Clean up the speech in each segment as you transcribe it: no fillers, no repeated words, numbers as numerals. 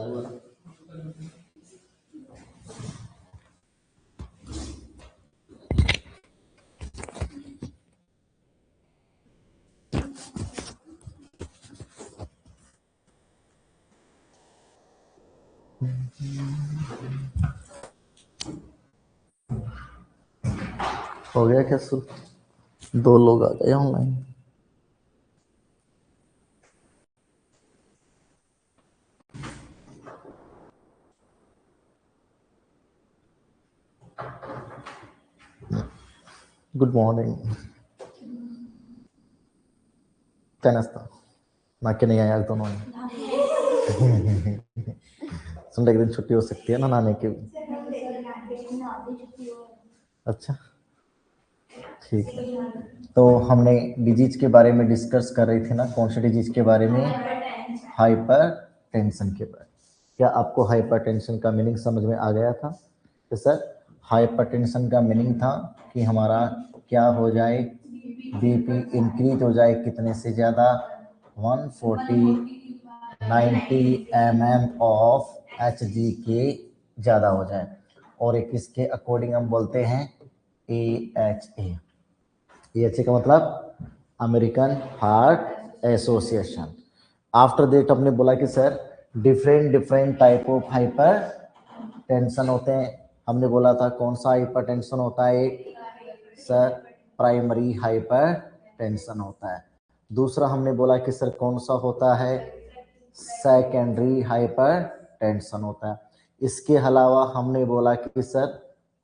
लाल वाला। हो गया क्या शुरू? 2 लोग आ गए ऑनलाइन। Good morning. क्या नाश्ता? ना के नहीं आया आज दोनों ने। संडे के दिन छुट्टी हो सकती है ना नाने की भी। अच्छा ठीक है। तो हमने डिजीज के बारे में डिस्कस कर रही थी ना, कौन से डिजीज के बारे में? हाइपर टेंशन के बारे में। क्या आपको हाइपर टेंशन का मीनिंग समझ में आ गया था? तो सर हाइपर टेंशन का मीनिंग था कि हमारा क्या हो जाए, बीपी इंक्रीज हो जाए कितने से ज़्यादा, 140-90 mm ऑफ Hg के ज़्यादा हो जाए, और एक इसके अकॉर्डिंग हम बोलते हैं AHA। AHA का मतलब American heart association. After that हमने बोला कि sir different type of hyper tension होते हैं। हमने बोला था कौन सा हाइपर टेंशन होता है? एक सर प्राइमरी हाइपर टेंशन होता है। दूसरा हमने बोला कि सर कौन सा होता है? सेकेंडरी हाइपर टेंशन होता है। इसके अलावा हमने बोला कि सर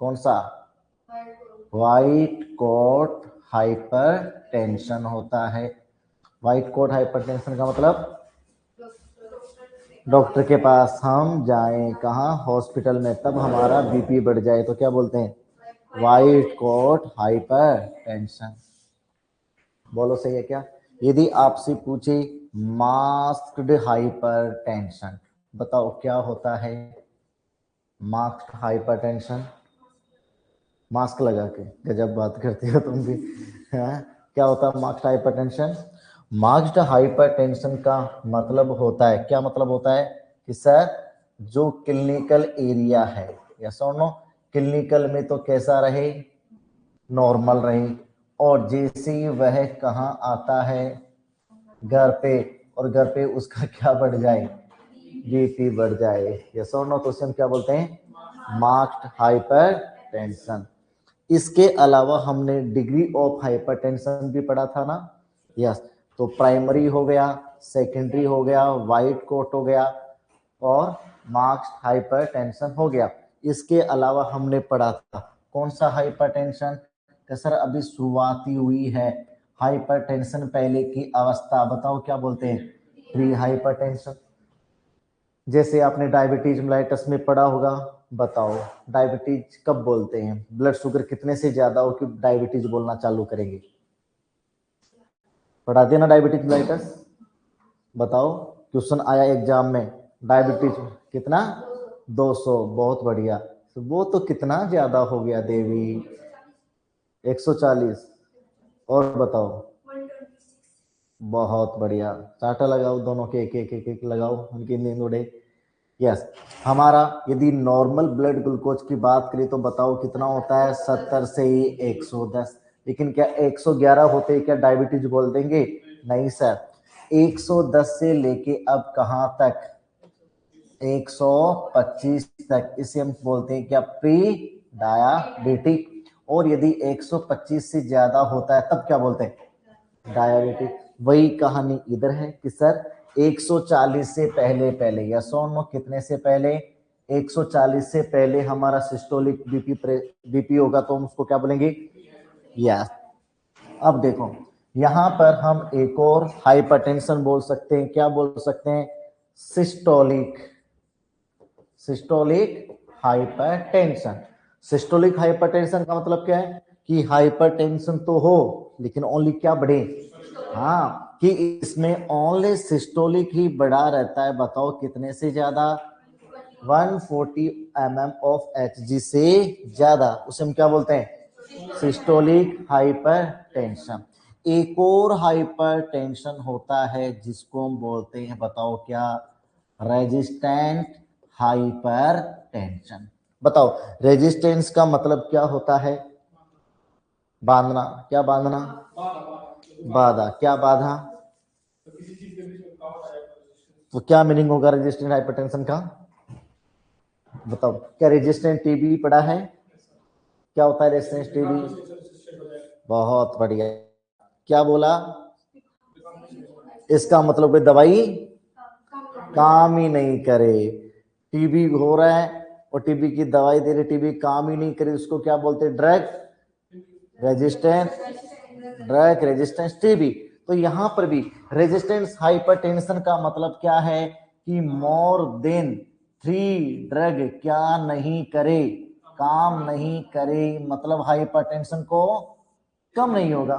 कौन सा? व्हाइट कोट हाइपर टेंशन होता है। व्हाइट कोट हाइपर टेंशन का मतलब डॉक्टर के पास हम जाएं, कहाँ? हॉस्पिटल में, तब हमारा बीपी बढ़ जाए तो क्या बोलते हैं? White coat hypertension. बोलो सही है क्या? यदि आपसे पूछे मास्क्ड हाइपर टेंशन, बताओ क्या होता है मास्क्ड हाइपर टेंशन? मास्क लगा के गजब बात करती हो तुम भी। हाँ? क्या होता है masked hyper tension? Masked hyper tension का मतलब होता है, क्या मतलब होता है कि सर जो क्लिनिकल एरिया है, या सुनो क्लिनिकल में तो कैसा रहे? नॉर्मल रहे, और जैसे ही वह कहाँ आता है? घर पे, और घर पे उसका क्या बढ़ जाए? बीपी बढ़ जाए। यस और नो, तो उसे हम क्या बोलते हैं? Marked hyper tension. इसके अलावा हमने डिग्री ऑफ हाइपरटेंशन भी पढ़ा था ना? यस। तो प्राइमरी हो गया, सेकेंडरी हो गया, व्हाइट कोट हो गया, और मार्क्ड हाइपरटेंशन हो गया। इसके अलावा हमने पढ़ा था कौन सा हाइपरटेंशन? सर अभी शुरुआती हुई है हाइपरटेंशन, पहले की अवस्था, बताओ क्या बोलते हैं? Pre hypertension. जैसे आपने डायबिटीज मेलाइटस में पढ़ा होगा, बताओ डायबिटीज कब बोलते हैं? ब्लड शुगर कितने से ज्यादा हो कि डायबिटीज बोलना चालू करेंगे? पढ़ा दिया ना डायबिटीज मेलाइटस? बताओ, क्वेश्चन आया एग्जाम में, डायबिटीज कितना? 200। बहुत बढ़िया। तो वो तो कितना ज्यादा हो गया देवी? 140। और बताओ? बहुत बढ़िया। चाटा लगाओ दोनों के, एक लगाओ, उनकी नींद उड़े। यस। हमारा यदि नॉर्मल ब्लड ग्लूकोज की बात करें तो बताओ कितना होता है? 70 से ही 110। लेकिन क्या 111 होते क्या डायबिटीज बोल देंगे? नहीं सर, 110 से लेके अब कहाँ तक? 125 तक, इसे हम बोलते हैं क्या? Pre diabetic. और यदि 125 से ज्यादा होता है तब क्या बोलते हैं? डायबिटिक। वही कहानी इधर है कि सर 140 से पहले पहले, या नो कितने से पहले? 140 से पहले हमारा सिस्टोलिक बीपी होगा तो हम उसको क्या बोलेंगे? यस। अब देखो यहां पर हम एक और हाइपरटेंशन बोल सकते हैं, क्या बोल सकते हैं? Systolic hypertension. सिस्टोलिक हाइपरटेंशन का मतलब क्या है? कि हाइपरटेंशन तो हो लेकिन ओनली क्या बढ़े? हाँ, कि इसमें ओनली सिस्टोलिक ही बढ़ा रहता है। बताओ कितने से ज्यादा? 140 mm ऑफ Hg से ज्यादा, उसे हम क्या बोलते हैं? Systolic hypertension. एक और हाइपरटेंशन होता है जिसको हम बोलते हैं, बताओ क्या? Resistant hypertension. बताओ रेजिस्टेंस का मतलब क्या होता है? बांधना। क्या बांधना? बाधा। क्या बाधा? तो क्या मीनिंग होगा रेजिस्टेंट हाइपरटेंशन का? बताओ। क्या रेजिस्टेंट टीबी पढ़ा है? क्या होता है रेजिस्टेंट टीबी? बहुत बढ़िया। क्या बोला? इसका मतलब कोई दवाई काम ही नहीं करे। टीबी हो रहा है और टीबी की दवाई दे रहे, टीबी काम ही नहीं करे, उसको क्या बोलते हैं? Drug resistance. Drug resistance TB. तो यहां पर भी रेजिस्टेंस हाइपरटेंशन का मतलब क्या है कि मोर देन 3 ड्रग क्या नहीं करे? काम नहीं करे, मतलब हाइपरटेंशन को कम नहीं होगा।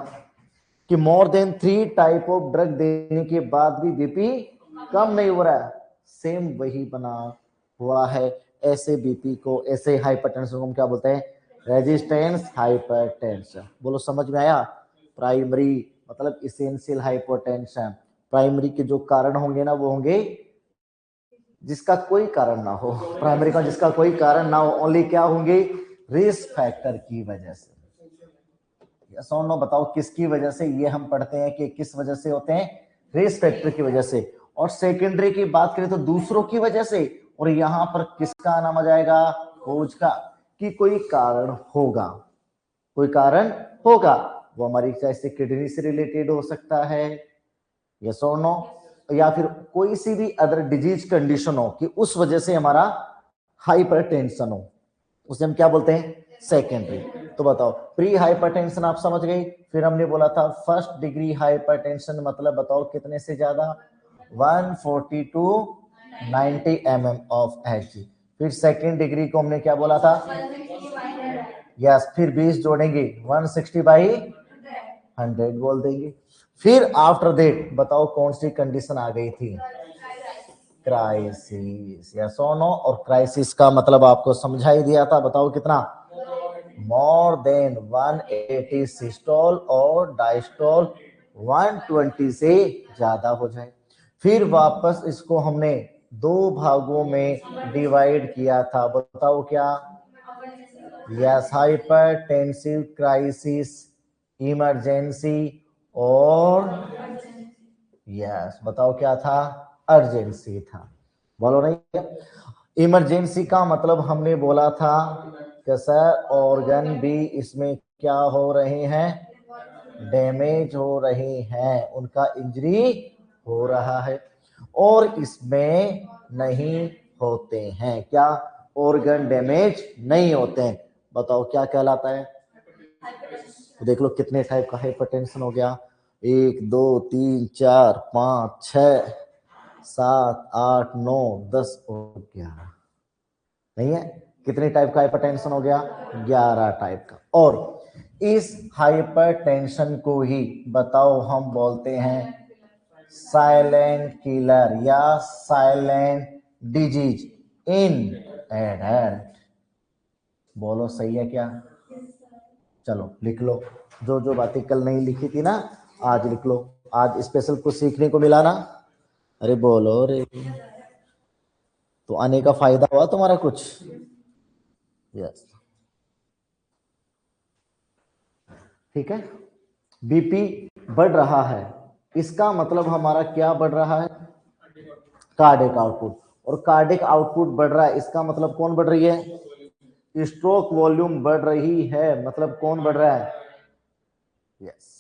कि more than 3 type of drug देने के बाद भी बीपी कम नहीं हो रहा है। सेम वही बना हुआ है। ऐसे बीपी को, ऐसे हाइपरटेंशन को हम क्या बोलते हैं? Resistance hypertension. बोलो समझ में आया? प्राइमरी मतलब इसेंशियल हाइपरटेंशन। प्राइमरी के जो कारण होंगे ना, वो होंगे जिसका कोई कारण ना हो। प्राइमरी का जिसका कोई कारण ना हो, ओनली क्या होंगे? रिस्क फैक्टर की वजह से। सोनो बताओ किसकी वजह से? ये हम पढ़ते हैं कि किस वजह से होते हैं? रिस्क फैक्टर की वजह से। और सेकेंडरी की बात करें तो दूसरों की वजह से। और यहां पर किसका नाम आ जाएगा? खोज का। कि कोई कारण होगा, कोई कारण होगा। वो हमारी चाहे से किडनी से रिलेटेड हो सकता है, यस और नो, या फिर कोई सी भी अदर डिजीज कंडीशन हो कि उस वजह से हमारा हाइपरटेंशन हो, उसे हम क्या बोलते हैं? सेकेंडरी। तो बताओ प्री हाइपरटेंशन आप समझ गए। फिर हमने बोला था फर्स्ट डिग्री हाइपरटेंशन मतलब बताओ कितने से ज्यादा? 140 टू 90 mm ऑफ Hg। फिर सेकेंड डिग्री को हमने क्या बोला था? यस, फिर 20 जोड़ेंगे 160 बाई 100 बोल देंगे। फिर आफ्टर दैट बताओ कौन सी कंडीशन आ गई थी? क्राइसिस। या सोनो, और क्राइसिस का मतलब आपको समझा ही दिया था। बताओ कितना? मोर देन 180 सिस्टोल और डायस्टोल 120 से ज्यादा हो जाए। फिर वापस इसको हमने 2 भागों में डिवाइड किया था। बताओ क्या? यस, हाइपरटेंसिव क्राइसिस, इमरजेंसी और यस बताओ क्या था? अर्जेंसी था। बोलो नहीं। इमरजेंसी का मतलब हमने बोला था कि सर ऑर्गन भी इसमें क्या हो रहे हैं? डैमेज हो रहे हैं, उनका इंजरी हो रहा है। और इसमें नहीं होते हैं क्या? ऑर्गन डैमेज नहीं होते हैं। बताओ क्या कहलाता है? तो देख लो कितने टाइप का हाइपरटेंशन हो गया। 1 2 3 4 5 6 7 8 9 10 और 11। नहीं है? कितने टाइप का हाइपरटेंशन हो गया? 11 टाइप का। और इस हाइपरटेंशन को ही बताओ हम बोलते हैं साइलेंट किलर या साइलेंट डिजीज इन एडल्ट। बोलो सही है क्या? चलो लिख लो। जो जो बातें कल नहीं लिखी थी ना, आज लिख लो। आज स्पेशल कुछ सीखने को मिला ना? अरे बोलो रे। तो आने का फायदा हुआ तुम्हारा कुछ? यस, ठीक है। बीपी बढ़ रहा है, इसका मतलब हमारा क्या बढ़ रहा है? Cardiac output. और कार्डिक आउटपुट बढ़ रहा है, इसका मतलब कौन बढ़ रही है? स्ट्रोक वॉल्यूम बढ़ रही है, मतलब कौन बढ़ रहा है? यस।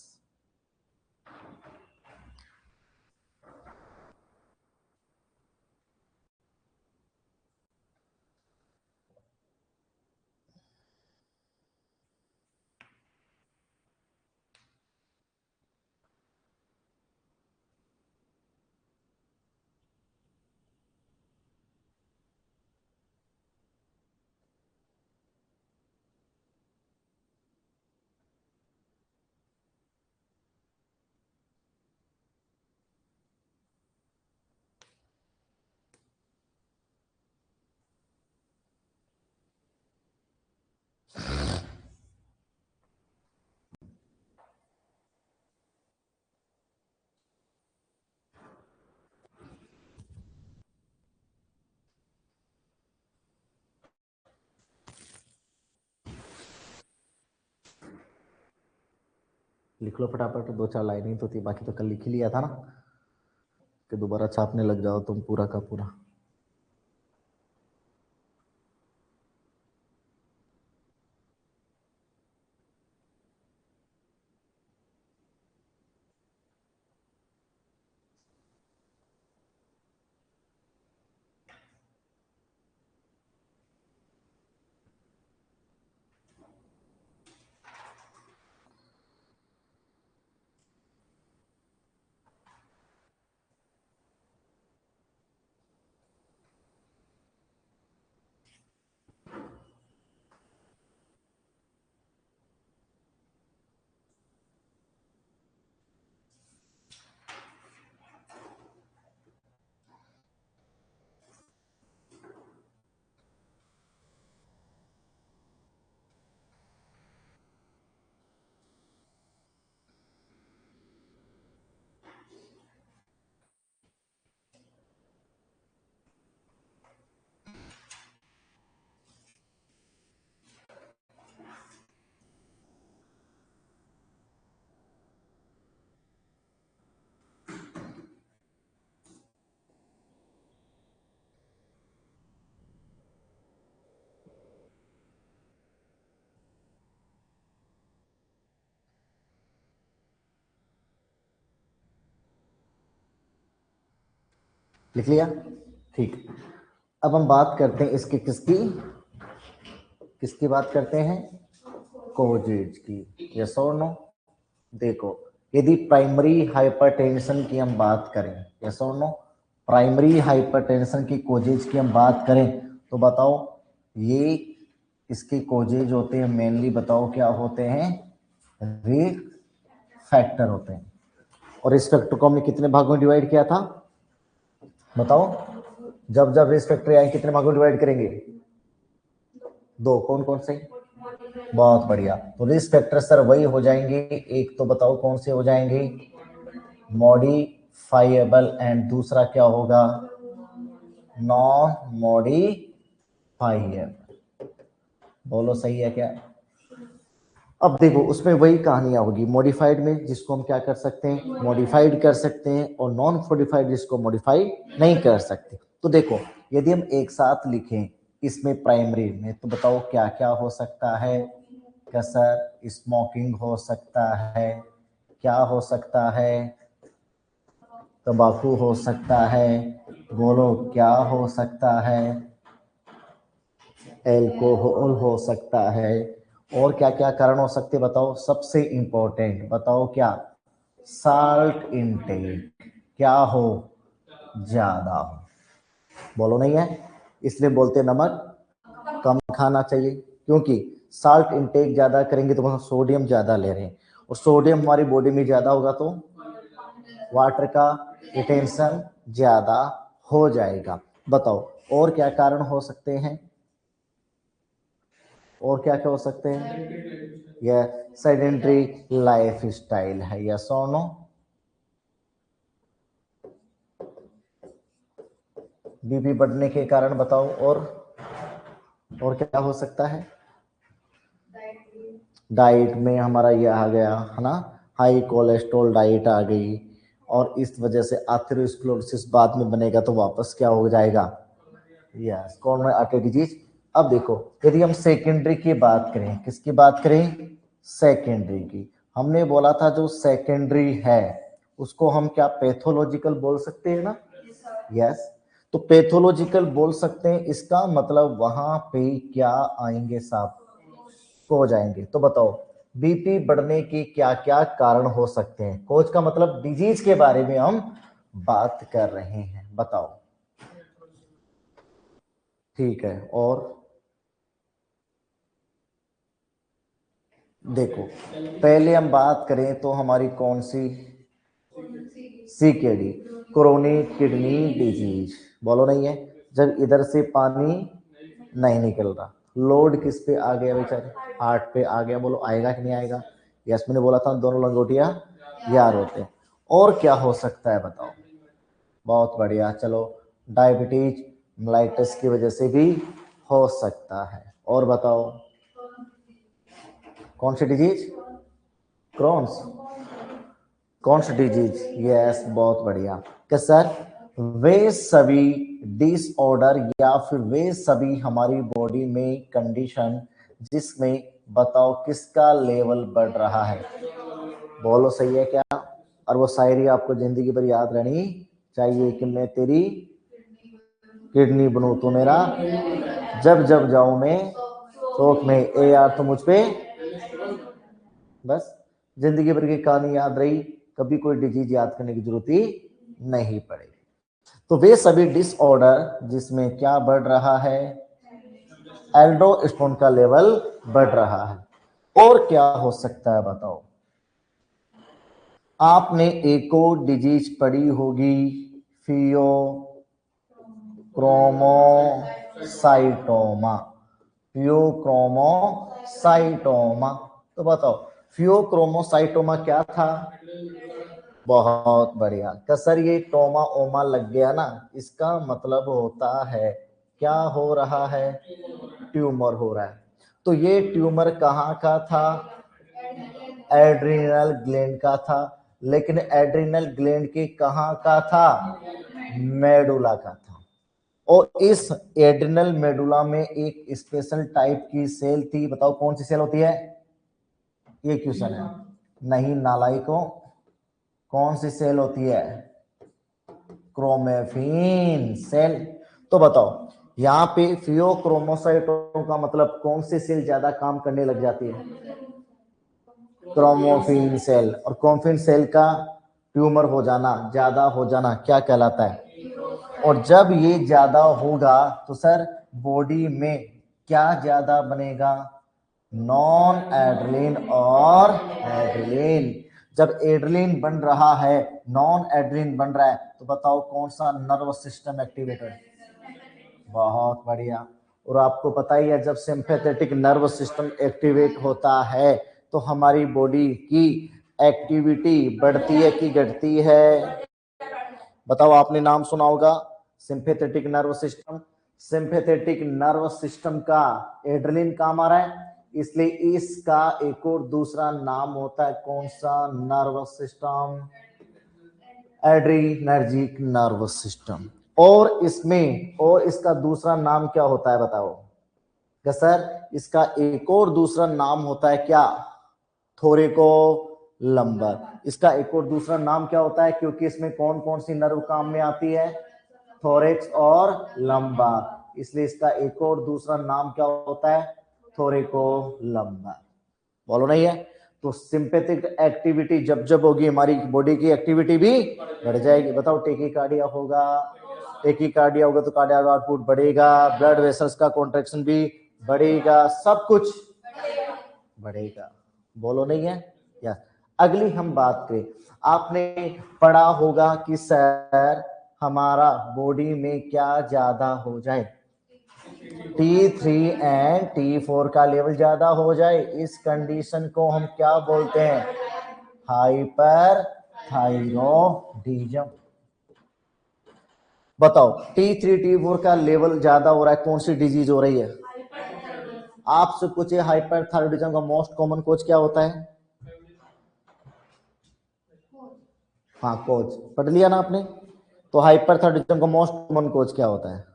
लिख लो फटाफट, 2-4 लाइनें ही तो थी, बाकी तो कल लिख ही लिया था ना, कि दोबारा छापने लग जाओ तुम पूरा का पूरा। लिख लिया? ठीक। अब हम बात करते हैं इसकी किसकी, किसकी बात करते हैं? कोजेज की। यस और नो? देखो, यदि प्राइमरी हाइपरटेंशन की हम बात करें, यस और नो, प्राइमरी हाइपरटेंशन की कोजेज की हम बात करें, तो बताओ ये इसके कोजेज होते हैं मेनली, बताओ क्या होते हैं? रिस्क फैक्टर होते हैं। और इस फैक्टर को हमने कितने भागों में डिवाइड किया था? बताओ, जब जब रिस्क फैक्टर आए कितने भागों में डिवाइड करेंगे? 2। कौन कौन से? बहुत बढ़िया। तो रिस्क फैक्टर सर वही हो जाएंगे, एक तो बताओ कौन से हो जाएंगे? मॉडिफाइएबल, एंड दूसरा क्या होगा? Non modifiable. बोलो सही है क्या? अब देखो उसमें वही कहानियां होगी, मॉडिफाइड में जिसको हम क्या कर सकते हैं? मॉडिफाइड कर सकते हैं, और नॉन मॉडिफाइड जिसको मॉडिफाइड नहीं कर सकते। तो देखो यदि हम एक साथ लिखें इसमें प्राइमरी में, तो बताओ क्या क्या हो सकता है? क्या सर? स्मोकिंग हो सकता है, क्या हो सकता है? तंबाकू हो सकता है, बोलो क्या हो सकता है? एल्कोहल हो सकता है, और क्या क्या कारण हो सकते बताओ? सबसे इंपॉर्टेंट बताओ क्या? साल्ट इनटेक क्या हो? ज्यादा हो। बोलो नहीं है? इसलिए बोलते नमक कम खाना चाहिए, क्योंकि साल्ट इनटेक ज्यादा करेंगे तो हम सोडियम ज्यादा ले रहे हैं, और सोडियम हमारी बॉडी में ज्यादा होगा तो वाटर का रिटेंशन ज्यादा हो जाएगा। बताओ और क्या कारण हो सकते हैं? और क्या क्या हो सकते हैं? यह सेडेंटरी लाइफ स्टाइल है, या सोनो? बीपी बढ़ने के कारण बताओ, और क्या हो सकता है? डाइट में हमारा ये आ गया है ना, हाई कोलेस्ट्रॉल डाइट आ गई, और इस वजह से आर्थेरोस्क्लेरोसिस बाद में बनेगा तो वापस क्या हो जाएगा? Yes, corner artery disease. अब देखो यदि हम सेकेंडरी की बात करें, किसकी बात करें? सेकेंडरी की। हमने बोला था जो सेकेंडरी है उसको हम क्या पैथोलॉजिकल बोल सकते हैं ना? यस। तो पैथोलॉजिकल बोल सकते हैं, इसका मतलब वहां पे क्या आएंगे साहब? हो जाएंगे। तो बताओ बीपी बढ़ने के क्या क्या कारण हो सकते हैं? कोच का मतलब डिजीज के बारे में हम बात कर रहे हैं, बताओ। ठीक है, और देखो पहले हम बात करें तो हमारी कौन सी? CKD, chronic kidney disease. बोलो नहीं है? जब इधर से पानी नहीं निकल रहा, लोड किस पे आ गया बेचारे? हार्ट पे आ गया। बोलो आएगा कि नहीं आएगा? यस, मैंने बोला था दोनों लंगोटियां यार होते हैं। और क्या हो सकता है बताओ? बहुत बढ़िया, चलो डायबिटीज मेलाइटिस की वजह से भी हो सकता है। और बताओ कौन सी डिजीज? क्रॉन्स। कौन सा डिजीज? यस, बहुत बढ़िया। कि सर वे सभी डिसऑर्डर या फिर वे सभी हमारी बॉडी में कंडीशन जिसमें बताओ किसका लेवल बढ़ रहा है? बोलो सही है क्या? और वो शायरी आपको जिंदगी भर याद रहनी चाहिए कि मैं तेरी किडनी बनूं तो मेरा जब जब जाऊं मैं शौक में, ए यार तो मुझ पे। बस जिंदगी भर की कहानी याद रही, कभी कोई डिजीज याद करने की जरूरत ही नहीं पड़ेगी। तो वे सभी डिसऑर्डर जिसमें क्या बढ़ रहा है? एल्डोस्टेरोन का लेवल बढ़ रहा है। और क्या हो सकता है बताओ? आपने एक और डिजीज पढ़ी होगी, फियोक्रोमोसाइटोमा। फियोक्रोमोसाइटोमा। तो बताओ फियोक्रोमोसाइटोमा क्या था? बहुत बढ़िया। सर ये टोमा ओमा लग गया ना, इसका मतलब होता है क्या हो रहा है? ट्यूमर हो रहा है। तो ये ट्यूमर कहाँ का था? एड्रिनल ग्लैंड का था। लेकिन एड्रिनल ग्लैंड के कहाँ का था? मेडुला का था। और इस एड्रिनल मेडुला में एक स्पेशल टाइप की सेल थी। बताओ कौन सी सेल होती है? ये क्वेश्चन है। नहीं नालायकों, कौन सी सेल होती है? क्रोमेफिन सेल। तो बताओ यहाँ पे फियोक्रोमोसाइटों का मतलब कौन सी सेल ज्यादा काम करने लग जाती है? Chromaffin cell. और क्रोमोफिन सेल का ट्यूमर हो जाना, ज्यादा हो जाना क्या कहलाता है? और जब ये ज्यादा होगा तो सर बॉडी में क्या ज्यादा बनेगा? नॉन एड्रेलिन और एड्रेलिन। जब एड्रेलिन बन रहा है, नॉन एड्रेलिन बन रहा है, तो बताओ कौन सा नर्वस सिस्टम एक्टिवेटेड? बहुत बढ़िया। और आपको पता ही है जब सिंपैथेटिक नर्वस सिस्टम एक्टिवेट होता है तो हमारी बॉडी की एक्टिविटी बढ़ती है कि घटती है? बताओ, आपने नाम सुना होगा sympathetic nervous system. Sympathetic nervous system का एड्रेनलिन काम आ रहा है, इसलिए इसका एक और दूसरा नाम होता है कौन सा nervous system? Adrenergic nervous system. और इसका दूसरा नाम क्या होता है बताओ? क्या सर इसका एक और दूसरा नाम होता है क्या? थोरिको लंबर। इसका एक और दूसरा नाम क्या होता है? क्योंकि इसमें कौन कौन सी नर्व काम में आती है? थोरेक्स और लंबर। इसलिए इसका एक और दूसरा नाम क्या होता है? थोरिको लंबर। बोलो नहीं है? तो सिंपैथिक एक्टिविटी जब जब होगी हमारी बॉडी की एक्टिविटी भी बढ़ जाएगी। बताओ टेकीकार्डिया होगा, टेकीकार्डिया होगा तो कार्डियक आउटपुट बढ़ेगा, ब्लड वेसल्स का कॉन्ट्रैक्शन भी बढ़ेगा, सब कुछ बढ़ेगा। बोलो नहीं है? या अगली हम बात करें, आपने पढ़ा होगा कि सर हमारा बॉडी में क्या ज्यादा हो जाए? T3 एंड T4 का लेवल ज्यादा हो जाए, इस कंडीशन को हम क्या बोलते हैं? Hyper thyroidism. बताओ T3 T4 का लेवल ज्यादा हो रहा है, कौन सी डिजीज हो रही है? आपसे पूछे हाइपर थायरॉइडिज्म का मोस्ट कॉमन कोच क्या होता है? हाँ कोच पढ़ लिया ना आपने? तो हाइपर थायरॉइडिज्म का मोस्ट कॉमन कोच क्या होता है?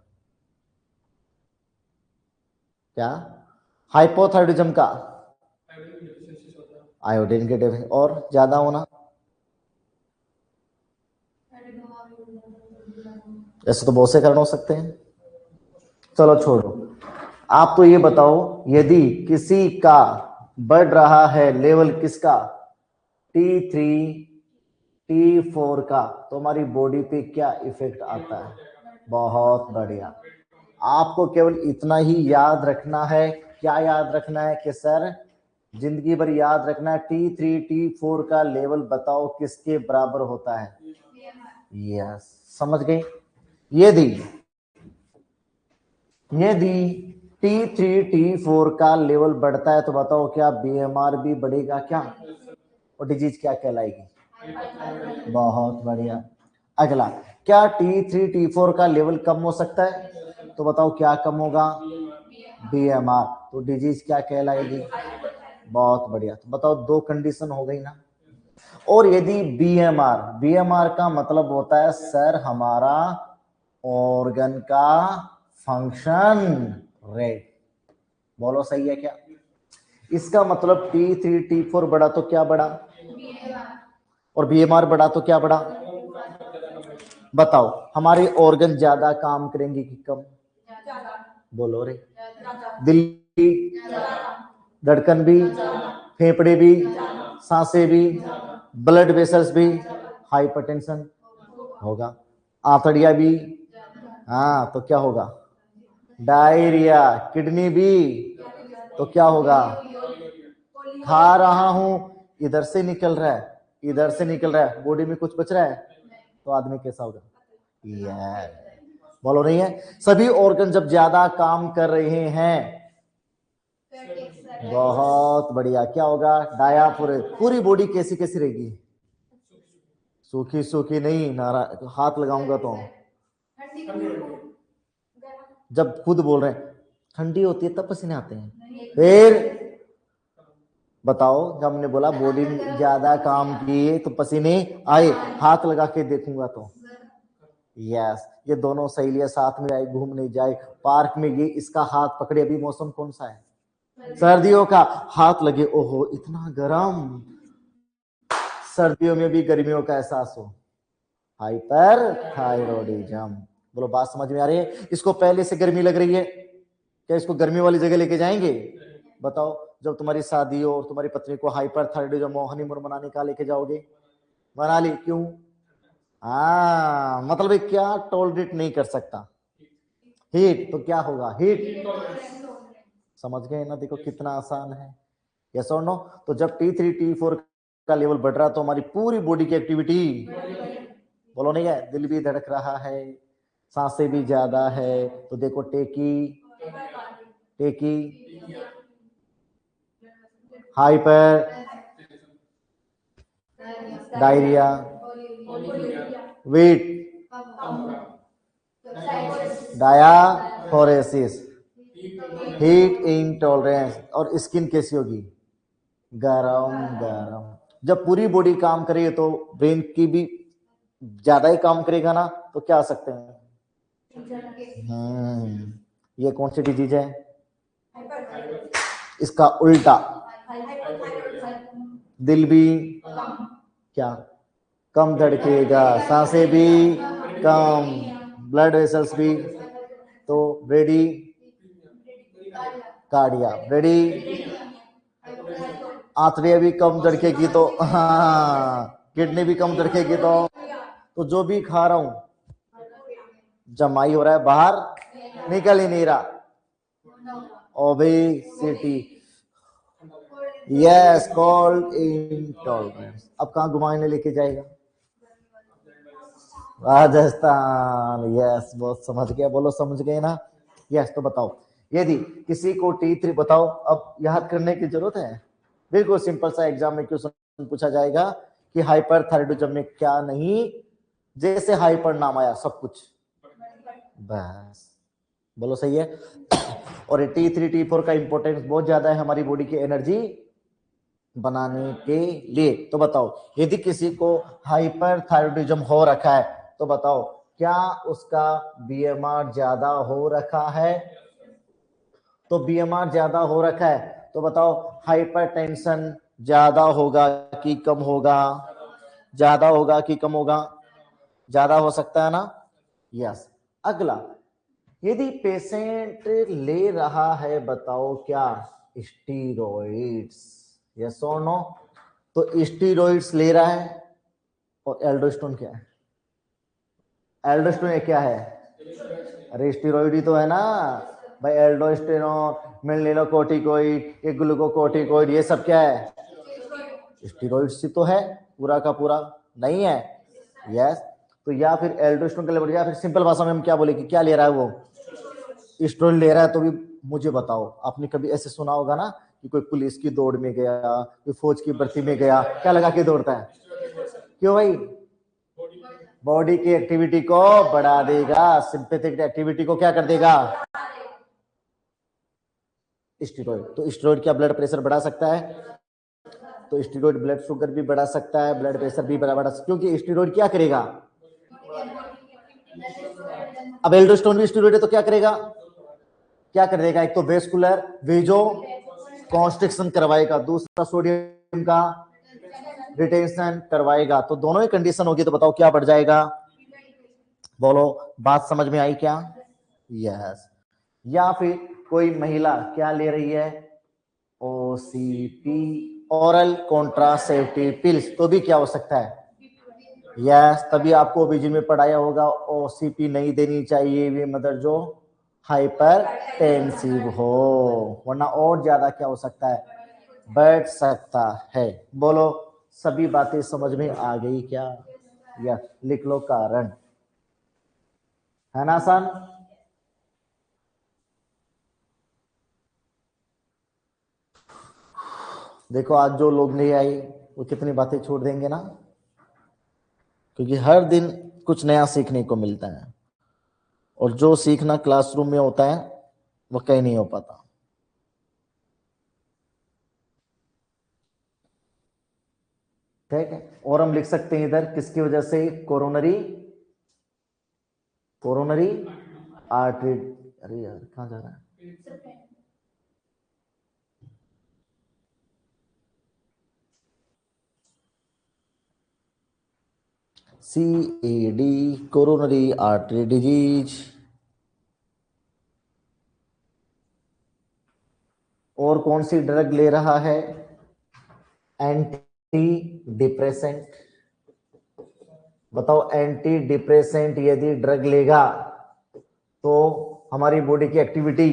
क्या? हाइपोथायरॉइडिज्म का आयोडीन के डेफिशिएंसी। और ज्यादा होना? ऐसे तो बहुत से कारण हो सकते हैं, चलो छोड़ो। आप तो ये बताओ यदि किसी का बढ़ रहा है लेवल किसका? T3 T4 का, तो हमारी बॉडी पे क्या इफेक्ट आता है? बहुत बढ़िया। आपको केवल इतना ही याद रखना है। क्या याद रखना है? कि सर जिंदगी भर याद रखना है T3 T4 का लेवल बताओ किसके बराबर होता है? यस, समझ गए? यदि यदि T3 T4 का लेवल बढ़ता है तो बताओ क्या BMR भी बढ़ेगा क्या? और डिजीज क्या कहलाएगी? बहुत बढ़िया। अगला, क्या T3 T4 का लेवल कम हो सकता है? तो बताओ क्या कम होगा? BMR। तो डिजीज क्या कहलाएगी? बहुत बढ़िया। तो बताओ दो कंडीशन हो गई ना, और यदि बीएमआर, बीएमआर का मतलब होता है सर हमारा ऑर्गन का फंक्शन रेट। बोलो सही है क्या? इसका मतलब T3 T4 बढ़ा तो क्या बढ़ा, और बीएमआर बढ़ा तो क्या बढ़ा? बताओ हमारे ऑर्गन ज्यादा काम करेंगे कि कम? बोलो रे। दिल भी, धड़कन भी, फेफड़े भी, सांसें भी, ब्लड वेसल्स भी, हाइपरटेंशन होगा, आंतड़िया भी, हाँ तो क्या होगा? डायरिया। किडनी भी, तो क्या होगा? खा रहा हूं, इधर से निकल रहा है, इधर से निकल रहा है, बॉडी में कुछ बच रहा है, तो आदमी कैसा होगा? बोलो नहीं है? सभी ऑर्गन जब ज्यादा काम कर रहे हैं, बहुत बढ़िया, क्या होगा? डाया पूरी बॉडी कैसी कैसी रहेगी? सूखी सूखी नहीं, नारा हाथ लगाऊंगा तो जब खुद बोल रहे हैं ठंडी होती है तब पसीने आते हैं। फिर बताओ, जब हमने बोला बॉडी में ज्यादा काम किए तो पसीने आए, हाथ लगा के देखूंगा तो यस, ये दोनों सहेलियां साथ में जाए, घूमने जाए, पार्क में गई, इसका हाथ पकड़े, अभी मौसम कौन सा है? सर्दियों का, हाथ लगे, ओहो इतना गर्म, सर्दियों में भी गर्मियों का एहसास हो, हाइपर थायरॉयडिज्म। बोलो बात समझ में आ रही है? इसको पहले से गर्मी लग रही है, क्या इसको गर्मी वाली जगह लेके जाएंगे? बताओ, जब तुम्हारी शादी हो और तुम्हारी पत्नी को हाइपर थायरॉयडिज्म हो, हनीमून मनाने का लेके जाओगे? मना ली, क्यों? हाँ मतलब क्या टॉलरेट नहीं कर सकता हीट, तो क्या होगा? हीट। समझ गए ना? देखो कितना आसान है, यस और नो? तो जब T3 T4 का लेवल बढ़ रहा है तो हमारी पूरी बॉडी की एक्टिविटी, बोलो नहीं है? दिल भी धड़क रहा है, सांसें भी ज्यादा है, तो देखो tachy tachy hyper, diarrhoea, weight, diaphoresis, heat intolerance, और स्किन कैसी होगी? गरम गरम। जब पूरी बॉडी काम करेगी तो ब्रेन की भी ज्यादा ही काम करेगा ना, तो क्या आ सकते हैं? ये कौन सी डिजीज है? इसका उल्टा, दिल भी क्या कम धड़केगा, सांसें भी कम, ब्लड वेसल्स भी, तो रेडी कार्डिया रेडी, आंतड़ियां भी कम धड़केगी तो हाँ, किडनी भी कम धड़केगी तो जो भी खा रहा हूं जमाई हो रहा है, बाहर निकल ही नहीं रहा, ओबेसिटी, यस कॉल्ड इंटॉलरेंस। अब कहां घुमाने लेके जाएगा? राजस्थान, यस बहुत समझ गया, बोलो समझ गए ना? यस, तो बताओ यदि किसी को T3, बताओ अब याद करने की जरूरत है, बिल्कुल सिंपल सा एग्जाम में क्वेश्चन पूछा जाएगा कि हाइपर थायरॉयडिज्म में क्या नहीं, जैसे हाइपर नाम आया सब कुछ, बस बोलो सही है। और T3 T4 का इंपॉर्टेंस बहुत ज्यादा है हमारी बॉडी की एनर्जी बनाने के लिए। तो बताओ यदि किसी को हाइपर थायरॉयडिज्म हो रखा है तो बताओ क्या उसका बीएमआर ज्यादा हो रखा है? तो बीएमआर ज्यादा हो रखा है तो बताओ हाइपरटेंशन ज्यादा होगा कि कम होगा? ज्यादा होगा कि कम होगा? ज्यादा हो सकता है ना? यस। अगला, यदि पेशेंट ले रहा है, बताओ क्या? स्टीरॉइड्स, यस और नो? तो स्टीरॉइड्स ले रहा है, और एल्डोस्टेरोन क्या है? एल्डोस्टेरोन क्या है? अरे स्टीरॉइड ही तो है ना भाई, एल्डोस्टेरोन, मिनरलोकोर्टिकोइड, ये ग्लूकोकोर्टिकोइड, ये सब क्या है? स्टीरॉइड्स ही तो है, पूरा का पूरा नहीं है? यस। तो या फिर एल्डोस्टेरोन का लेवल, या फिर सिंपल भाषा में हम क्या बोले कि क्या ले रहा है वो? स्टेरॉइड ले रहा है। तो भी मुझे बताओ, आपने कभी ऐसे सुना होगा ना कि कोई पुलिस की दौड़ में गया, कोई फौज की भर्ती में गया, क्या लगा के दौड़ता है? क्यों भाई? बॉडी की एक्टिविटी को बढ़ा देगा, सिंपैथेटिक एक्टिविटी को क्या कर देगा? स्टेरॉइड। तो स्टेरॉइड क्या ब्लड प्रेशर बढ़ा सकता है? तो स्टेरॉइड ब्लड शुगर भी बढ़ा सकता है, ब्लड प्रेशर भी बढ़ा सकता है, क्योंकि स्टेरॉइड क्या करेगा, अब एल्डोस्टेरोन भी स्टेरॉइड है तो क्या करेगा, क्या करेगा, एक तो वेस्कुलर वेजो कॉन्स्ट्रिक्शन करवाएगा, दूसरा सोडियम का रिटेंशन करवाएगा, तो दोनों ही कंडीशन होगी, तो बताओ क्या बढ़ जाएगा, बोलो बात समझ में आई क्या, यस। या फिर कोई महिला क्या ले रही है, ओसीपी ओरल कॉन्ट्रासेप्टिव पिल्स, तो भी क्या हो सकता है, यस। तभी आपको ओबीजी में पढ़ाया होगा ओसीपी नहीं देनी चाहिए वे मदर जो हाइपर टेंसिव हो, वरना और ज्यादा क्या हो सकता है, बढ़ सकता है। बोलो सभी बातें समझ में आ गई क्या, या लिख लो कारण, है ना आसान। देखो आज जो लोग नहीं आए वो कितनी बातें छोड़ देंगे ना, क्योंकि हर दिन कुछ नया सीखने को मिलता है, और जो सीखना क्लासरूम में होता है वो कहीं नहीं हो पाता। ठीक है, और हम लिख सकते हैं इधर किसकी वजह से, कोरोनरी कोरोनरी आर्टरी, अरे यार कहाँ जा रहा है, CAD कोरोनरी आर्टरी डिजीज। और कौन सी ड्रग ले रहा है, एंटी डिप्रेसेंट, बताओ एंटी डिप्रेसेंट यदि ड्रग लेगा तो हमारी बॉडी की एक्टिविटी,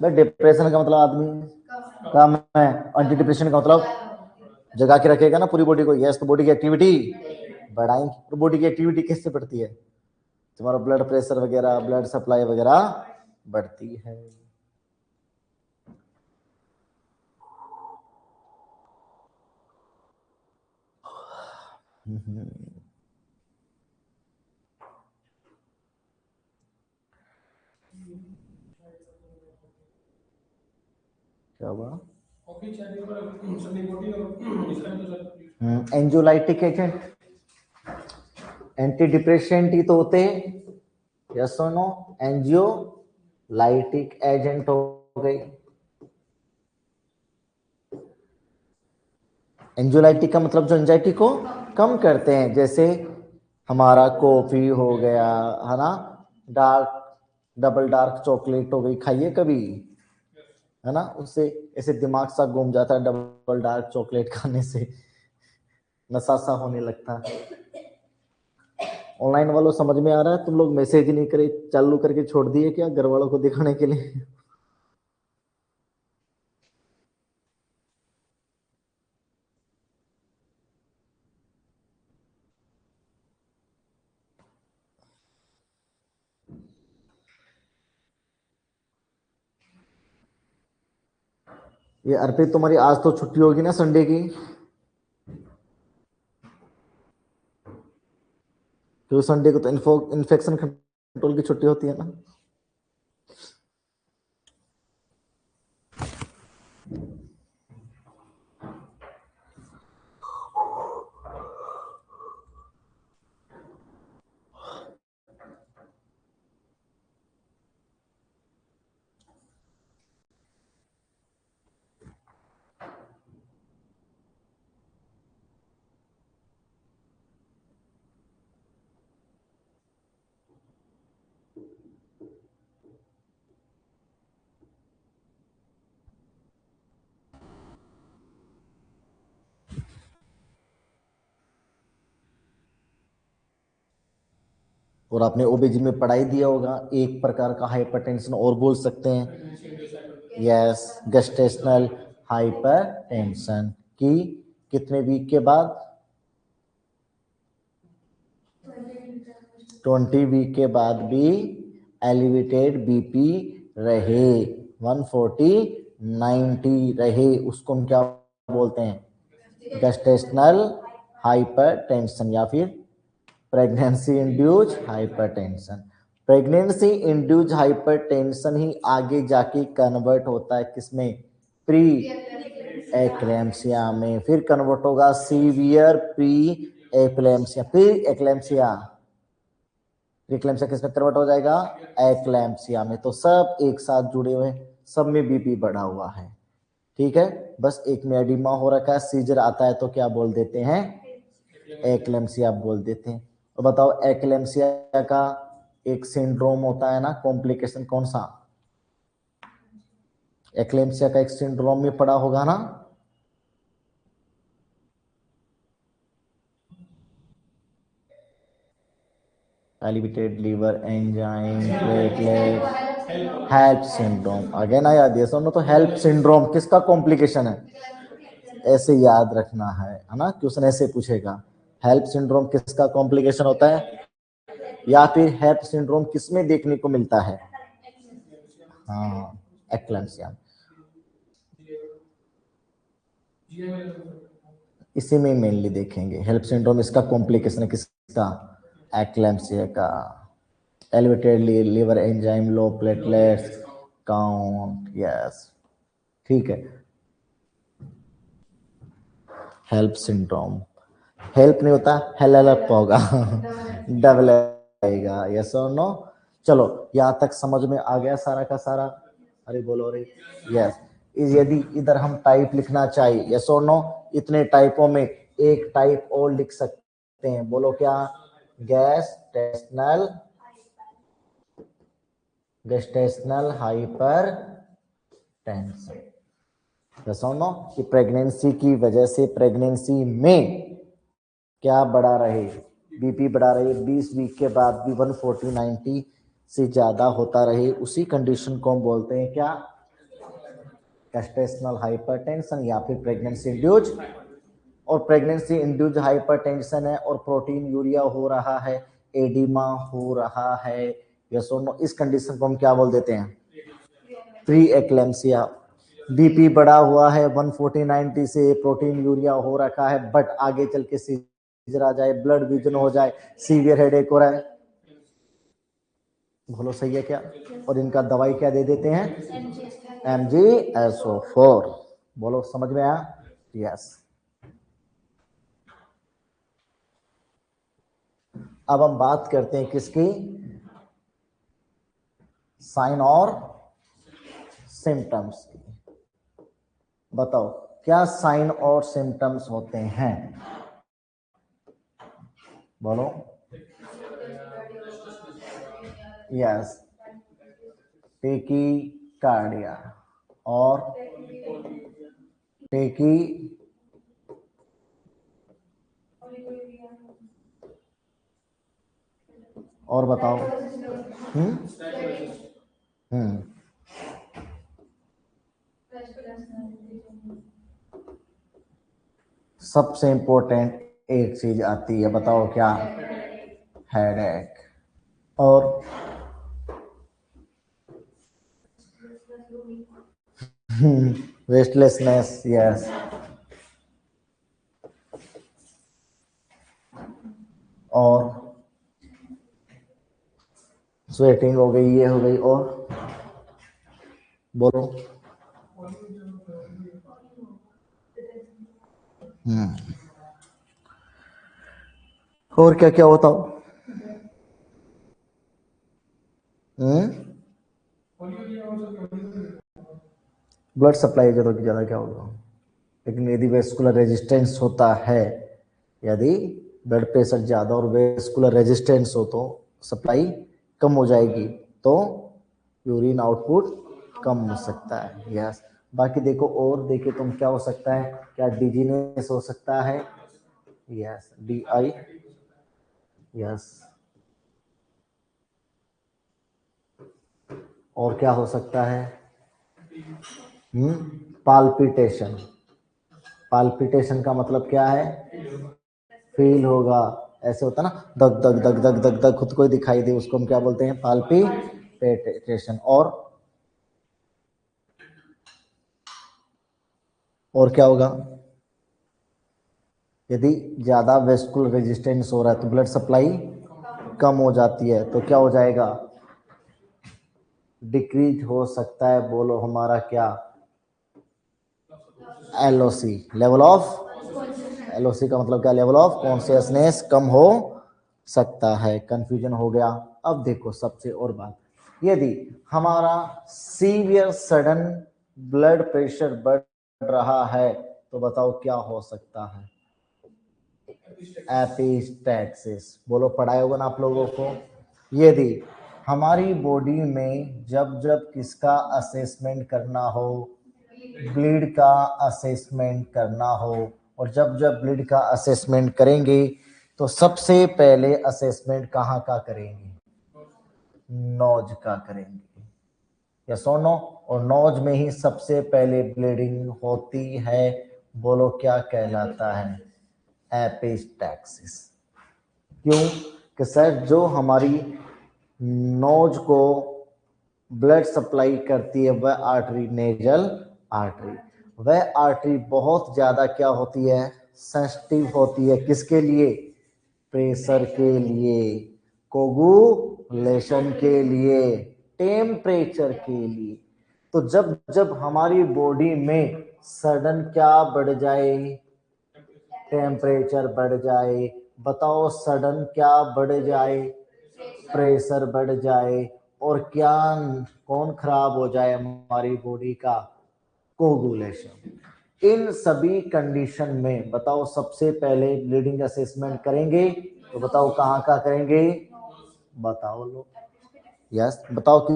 भाई डिप्रेशन का मतलब आदमी कम है, एंटी डिप्रेशन का मतलब जगा के रखेगा ना पूरी बॉडी को, यस, तो बॉडी की एक्टिविटी बढ़ाएंगे, तो बॉडी की एक्टिविटी कैसे बढ़ती है, तुम्हारा ब्लड प्रेशर वगैरह ब्लड सप्लाई वगैरह बढ़ती है। क्या हुआ, एंजियोलाइटिक एजेंट, एंटी डिप्रेसेंट ही तो होते हैं, यस और नो, एंजियोलाइटिक एजेंट हो गई। एंजियोलाइटिक का मतलब जो एंजाइटी को कम करते हैं, जैसे हमारा कॉफी हो गया, है ना, डार्क डबल डार्क चॉकलेट हो गई, खाइए कभी, है ना, उससे ऐसे दिमाग सा घूम जाता है, डबल डार्क चॉकलेट खाने से नशा सा होने लगता है। ऑनलाइन वालों समझ में आ रहा है, तुम लोग मैसेज ही नहीं करे, चालू करके छोड़ दिए क्या घर वालों को दिखाने के लिए, ये अर्पित तुम्हारी आज तो छुट्टी होगी ना संडे की, क्योंकि संडे को तो इन्फेक्शन कंट्रोल की छुट्टी होती है ना। और आपने ओबीजी में पढ़ाई दिया होगा, एक प्रकार का हाइपरटेंशन और बोल सकते हैं, यस, गेस्टेशनल हाइपरटेंशन की कितने वीक के बाद, 20 वीक के बाद भी एलिवेटेड बीपी रहे, 140 90 रहे, उसको हम क्या बोलते हैं, गेस्टेशनल हाइपरटेंशन या फिर pregnancy induced hypertension. Pregnancy induced hypertension ही आगे जाके कन्वर्ट होता है किसमें, प्री एक्लेम्सिया में, फिर कन्वर्ट होगा सीवियर प्री एक्लेम्सिया, फिर एक्लेम्सिया, एक्लेम्सिया किस में कन्वर्ट हो जाएगा, एक्लेम्सिया में। तो सब एक साथ जुड़े हुए हैं, सब में बीपी बढ़ा हुआ है, ठीक है। बस एक में एडिमा हो रखा है, सीजर आता है तो क्या बोल देते हैं, एक्लेम्सिया बोल देते हैं। तो बताओ एक्लेम्सिया का एक सिंड्रोम होता है ना, कॉम्प्लिकेशन कौन सा, एक्लेम्सिया का एक सिंड्रोम में पड़ा होगा ना, elevated liver enzyme platelet HELLP syndrome. Again आया दिया सुनो, तो हेल्प सिंड्रोम किसका कॉम्प्लिकेशन है, ऐसे याद रखना है ना, क्वेश्चन ऐसे पूछेगा, हेल्प सिंड्रोम किसका कॉम्प्लिकेशन होता है, या फिर हेल्प सिंड्रोम किसमें देखने को मिलता है, हाँ एक्लेम्सिया, इसी में मेनली देखेंगे। हेल्प सिंड्रोम इसका कॉम्प्लिकेशन है किसका, एक्लेम्सिया का, एलिवेटेड लिवर एंजाइम, लो प्लेटलेट्स काउंट, यस ठीक है। हेल्प सिंड्रोम, हेल्प नहीं होता हेल्प होगा डबल आएगा, यस और नो। चलो यहाँ तक समझ में आ गया सारा का सारा, अरे बोलो रे, यस। यदि इधर हम टाइप लिखना चाहिए, यस और नो, इतने टाइपों में एक टाइप और लिख सकते हैं, बोलो क्या, gestational, gestational hyper tension, yes और नो, कि प्रेगनेंसी की वजह से प्रेगनेंसी में क्या बढ़ा रहे, बीपी बढ़ा रहे, 20 वीक के बाद भी 140/90 से ज्यादा होता रहे, उसी कंडीशन को हम बोलते हैं क्या, गेस्टेशनल हाइपरटेंशन या फिर प्रेगनेंसी इंड्यूज। और प्रेगनेंसी इंड्यूज हाइपरटेंशन है और प्रोटीन यूरिया हो रहा है, एडिमा हो रहा है, यस और नो, इस कंडीशन को हम क्या बोल देते हैं, प्री एक्लेम्सिया। बीपी बढ़ा हुआ है 140/90 से, प्रोटीन यूरिया हो रखा है, बट आगे चल के सीजर आ जाए, ब्लड विजन हो जाए, सीवियर हेडेक हो रहा है, बोलो सही है क्या, और इनका दवाई क्या दे देते हैं, MgSO4, बोलो समझ में आया, यस। अब हम बात करते हैं किसकी, साइन और सिम्टम्स की। बताओ क्या साइन और सिम्टम्स होते हैं, बोलो, यस, टेकी कार्डिया और टेकी, और बताओ, हम्म हम्म सबसे इंपॉर्टेंट एक चीज आती है, बताओ क्या, हेडेक, और रेस्टलेसनेस, यस, और स्वेटिंग हो गई, ये हो गई, और बोलो, और क्या क्या होता हो, ब्लड सप्लाई जरूरत की ज्यादा क्या होगा, लेकिन यदि वेस्कुलर रेजिस्टेंस होता है, यदि ब्लड प्रेशर ज्यादा और वेस्कुलर रेजिस्टेंस हो तो सप्लाई कम हो जाएगी, तो यूरिन आउटपुट कम हो सकता है, यस। बाकी देखो और देखे तुम क्या हो सकता है, क्या डिजीनेस हो सकता है, यस, DI, यस, और क्या हो सकता है, पाल्पिटेशन, पाल्पिटेशन का मतलब क्या है, फील होगा, ऐसे होता ना, दग दग दग दग दग दग खुद को ही दिखाई दे, उसको हम क्या बोलते हैं, पाल्पिटेशन। और क्या होगा, यदि ज्यादा वेस्कुलर रेजिस्टेंस हो रहा है तो ब्लड सप्लाई कम हो जाती है, तो क्या हो जाएगा, डिक्रीज हो सकता है, बोलो हमारा क्या, एलओसी, लेवल ऑफ, एलओसी का मतलब क्या, लेवल ऑफ कॉन्शियसनेस कम हो सकता है। कंफ्यूजन हो गया। अब देखो सबसे और बात, यदि हमारा सीवियर सडन ब्लड प्रेशर बढ़ रहा है तो बताओ क्या हो सकता है, एपिस्टैक्सिस। बोलो, पढ़ाया होगा ना आप लोगों को। यदि हमारी बॉडी में जब जब किसका असेसमेंट करना हो, ब्लड का असेसमेंट करना हो, और जब जब ब्लड का असेसमेंट करेंगे तो सबसे पहले असेसमेंट कहाँ का करेंगे, नोज का करेंगे, या सोनो, और नोज में ही सबसे पहले ब्लीडिंग होती है। बोलो क्या कहलाता है, एपिस्टैक्सिस। क्यों कि सर जो हमारी नोज को ब्लड सप्लाई करती है वह आर्टरी, नेजल आर्टरी, वह आर्टरी बहुत ज्यादा क्या होती है, सेंसिटिव होती है। किसके लिए, प्रेशर के लिए, कोगुलेशन के लिए, टेम्परेचर के लिए। तो जब जब हमारी बॉडी में सडन क्या बढ़ जाए, टेम्परेचर बढ़ जाए, बताओ सडन क्या बढ़ जाए, प्रेशर बढ़ जाए, और क्या कौन खराब हो जाए, हमारी बॉडी का कोगुलेशन। इन सभी कंडीशन में बताओ सबसे पहले ब्लीडिंग असेसमेंट करेंगे तो बताओ कहाँ का करेंगे, बताओ लोग, यस बताओ कि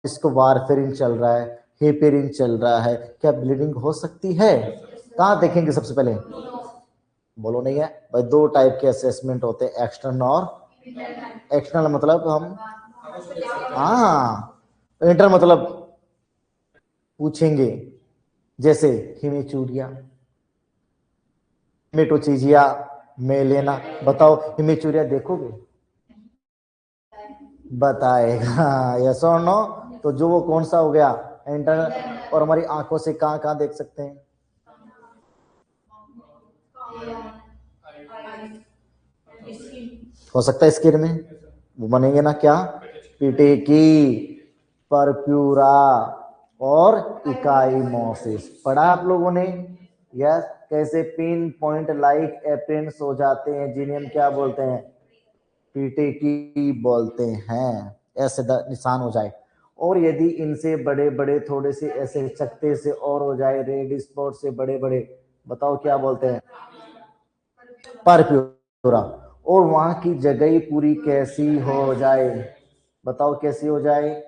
इसको वारफेरिन चल रहा है, हेपेरिन चल रहा है, क्या ब्लीडिंग हो सकती है, कहाँ देखेंगे सबसे पहले, बोलो नहीं है भाई। दो टाइप के असेसमेंट होते हैं, एक्सटर्नल और एक्सटर्नल मतलब हम, हाँ, इंटर मतलब पूछेंगे, जैसे हिमेचूरिया, मेटोचीजिया, मेलेना। बताओ हिमेचूरिया देखोगे, बताएगा यस और नो। तो जो वो कौन सा हो गया, इंटरनल। और हमारी आंखों से कहाँ कहाँ देख सकते हैं, हो सकता है स्किन में, वो बनेंगे ना क्या, पिटेकी, परप्यूरा और इकाईमोसिस। पढ़ा आप लोगों ने, यस। कैसे पिन पॉइंट लाइक अपीयरेंस हो जाते हैं जिन्हें हम क्या बोलते हैं, पिटेकी बोलते हैं, ऐसे निशान हो जाए। और यदि इनसे बड़े बड़े थोड़े से ऐसे चकते से और हो जाए, रेड स्पॉट से बड़े बड़े, बताओ क्या बोलते हैं, परप्यूरा। और वहां की जगह पूरी कैसी हो जाए, बताओ कैसी हो जाए,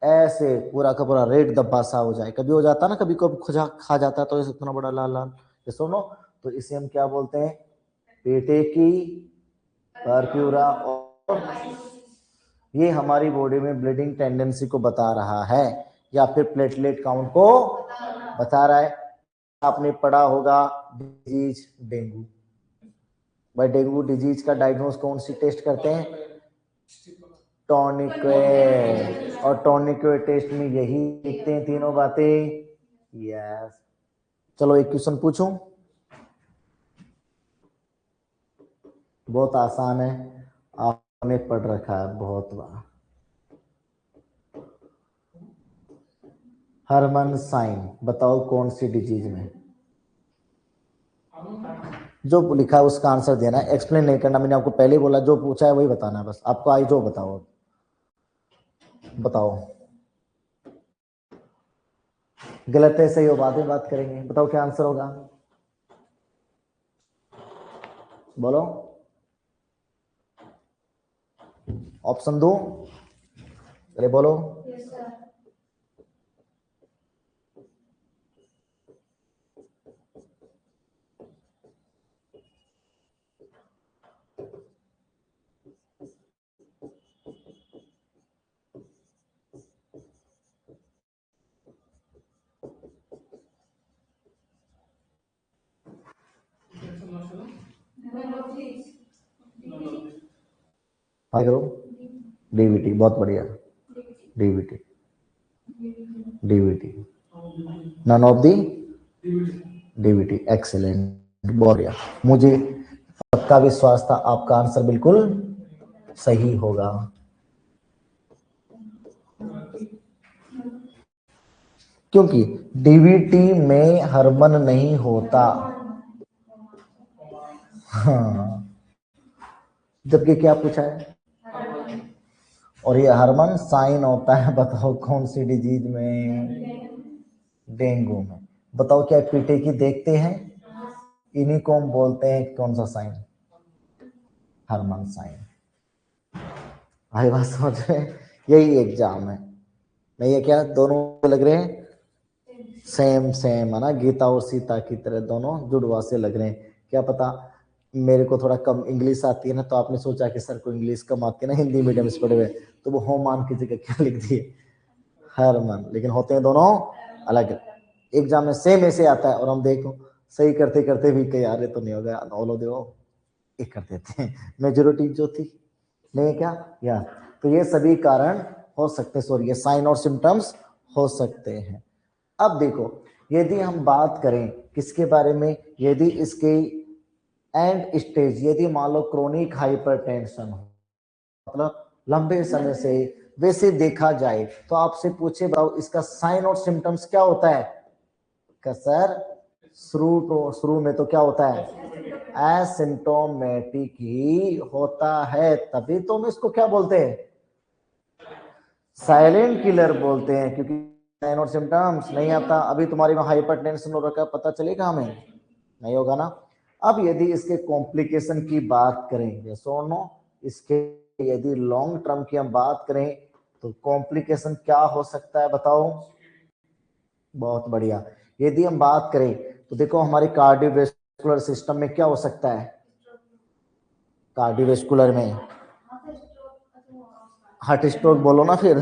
ऐसे पूरा का पूरा रेड धब्बा सा हो जाए। कभी हो जाता ना, कभी कभी खा जाता है तो इतना बड़ा लाल लाल, ये सुनो। तो इसे हम क्या बोलते हैं, पेटे की, परप्यूरा। और ये हमारी बॉडी में ब्लीडिंग टेंडेंसी को बता रहा है, या फिर प्लेटलेट काउंट को बता रहा है। आपने पढ़ा होगा डिजीज डेंगू, भाई डेंगू डिजीज का डायग्नोस कौन सी टेस्ट करते हैं, टॉर्निक्वेट। और टॉर्निक्वेट टेस्ट में यही लिखते हैं तीनों बातें, यस। चलो एक क्वेश्चन पूछूं, बहुत आसान है, आपने पढ़ रखा है बहुत बार। हरमन साइन, बताओ कौन सी डिजीज में, जो लिखा है उसका आंसर देना है, एक्सप्लेन नहीं करना। मैंने आपको पहले ही बोला, जो पूछा है वही बताना है बस। आपको आई जो बताओ, बताओ गलत है सही हो बाद में बात करेंगे। बताओ क्या आंसर होगा, बोलो, ऑप्शन दो, अरे बोलो। हाँ करो, डीवीटी, बहुत बढ़िया, DVT, DVT, none of the DVT, excellent, बहुत बढ़िया। मुझे पक्का विश्वास था आपका आंसर बिल्कुल सही होगा। क्योंकि डीवीटी में हरमन नहीं होता। हाँ, जबकि क्या पूछा है, और ये हरमन साइन होता है, बताओ कौन सी डिजीज में, डेंगू में। बताओ क्या पीटे की देखते हैं, इन्हीं को हम बोलते हैं कौन सा साइन, हरमन साइन। आई बात समझ में, यही एग्जाम है। नहीं है क्या, दोनों लग रहे हैं सेम सेम है ना, गीता और सीता की तरह दोनों जुड़वा से लग रहे हैं। क्या पता मेरे को थोड़ा कम इंग्लिश आती है ना, तो आपने सोचा कि सर को इंग्लिश कम आती है ना, हिंदी मीडियम से पढ़े हुए, तो वो होम मान की जगह क्या लिख दिए, हरमन, लेकिन होते हैं दोनों अलग। एग्जाम में सेम ऐसे आता है, और हम देखो सही करते करते भी कई यार तो नहीं होगा, ऑल दो एक कर देते हैं, मेजोरिटी जो थी नहीं क्या, या तो ये सभी कारण हो सकते हैं, सॉरी ये साइन और सिम्टम्स हो सकते हैं। अब देखो, यदि हम बात करें किसके बारे में, यदि इसके एंड स्टेज, यदि मान लो क्रोनिक हाइपरटेंशन हो, मतलब लंबे समय से वैसे देखा जाए, तो आपसे पूछे बाबू इसका साइन और सिम्टम्स क्या होता है, का सर शुरू में तो क्या होता है, एसिम्टोमेटिक ही होता है, तभी तो हम इसको क्या बोलते हैं, साइलेंट किलर बोलते हैं, क्योंकि साइन और सिम्टम्स नहीं आता। अभी तुम्हारी में हाइपरटेंशन हो रखा है, पता चलेगा हमें, नहीं होगा ना। अब यदि इसके कॉम्प्लिकेशन की बात करें, या सोनो इसके यदि लॉन्ग टर्म की हम बात करें, तो कॉम्प्लिकेशन क्या हो सकता है बताओ, बहुत बढ़िया। यदि हम बात करें तो देखो हमारे कार्डियोवेस्कुलर सिस्टम में क्या हो सकता है, कार्डियोवेस्कुलर में हार्ट स्ट्रोक बोलो ना फिर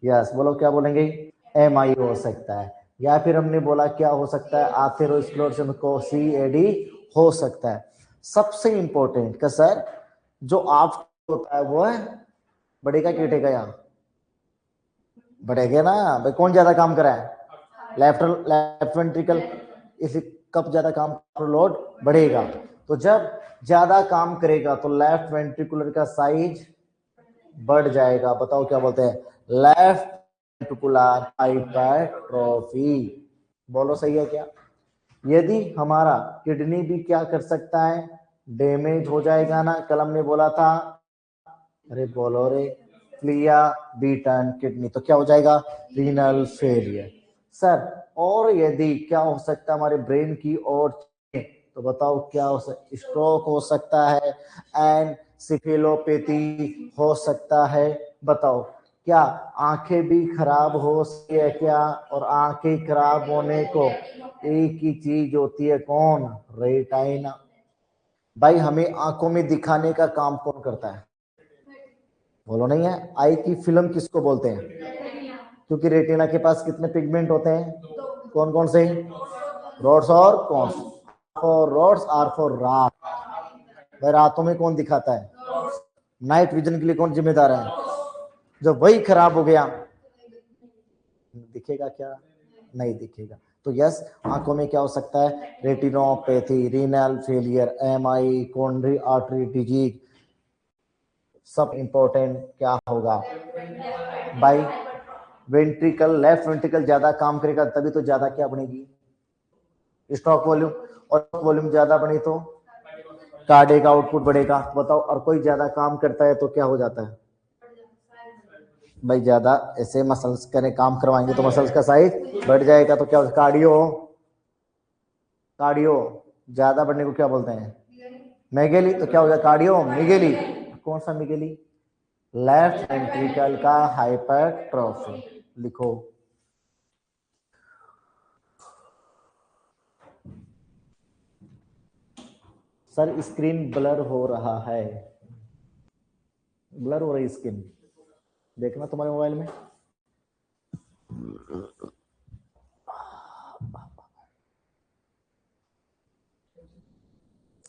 यस बोलो, क्या बोलेंगे, एमआई हो सकता है, या फिर हमने बोला क्या हो सकता है, आथेरोस्क्लेरोसिस को सीएडी हो सकता है। सबसे इंपॉर्टेंट का सर जो आप होता है वो है बढ़ेगा कि घटेगा, यहाँ बढ़ेगा ना भाई, कौन ज्यादा काम करा है, लेफ्ट वेंट्रिकल, इसी कब ज्यादा काम लोड बढ़ेगा, तो जब ज्यादा काम करेगा तो लेफ्ट वेंट्रिकुलर का साइज बढ़ जाएगा। बताओ क्या बोलते हैं, लेफ्ट वेंट्रिकुलर हाइपरट्रोफी, बोलो सही है क्या। यदि हमारा किडनी भी क्या कर सकता है, डैमेज हो जाएगा ना, कल हमने बोला था, अरे बोलो रे, क्लिया बीटन किडनी, तो क्या हो जाएगा, रीनल फेलियर सर। और यदि क्या हो सकता है हमारे ब्रेन की ओर, तो बताओ क्या हो सकता, स्ट्रोक हो सकता है, एंड सिफिलोपैथी हो सकता है। बताओ क्या आंखें भी खराब हो सकती है क्या, और आंखें खराब होने को एक ही चीज होती है, कौन, रेटाइना। भाई हमें आंखों में दिखाने का काम कौन करता है, बोलो नहीं है, आई की फिल्म किसको बोलते हैं, क्योंकि रेटिना के पास कितने पिगमेंट होते हैं, कौन कौन से, रोड्स और कौन, फॉर रोड्स आर फॉर रात, भाई रातों में कौन दिखाता है, नाइट विजन के लिए कौन जिम्मेदार है, जब वही खराब हो गया दिखेगा क्या, नहीं दिखेगा। तो यस, आंखों में क्या हो सकता है, retinopathy, renal failure, MI, coronary artery disease, सब इंपॉर्टेंट क्या होगा भाई, वेंट्रिकल, लेफ्ट वेंट्रिकल ज्यादा काम करेगा तभी तो ज्यादा क्या बनेगी, स्ट्रोक वॉल्यूम, और वॉल्यूम ज्यादा बनी तो कार्डियक आउटपुट बढ़ेगा। बताओ, और कोई ज्यादा काम करता है तो क्या हो जाता है भाई, ज्यादा ऐसे मसल्स करें काम करवाएंगे तो मसल्स का साइज बढ़ जाएगा, तो क्या कार्डियो, कार्डियो ज्यादा बढ़ने को क्या बोलते हैं, मेगेली, तो क्या हो जाएगा कार्डियो मेगेली, कौन सा मेगेली, लेफ्ट वेंट्रिकल का हाइपरट्रोफी, लिखो। सर स्क्रीन ब्लर हो रहा है, ब्लर हो रही स्क्रीन, देखना तुम्हारे मोबाइल में,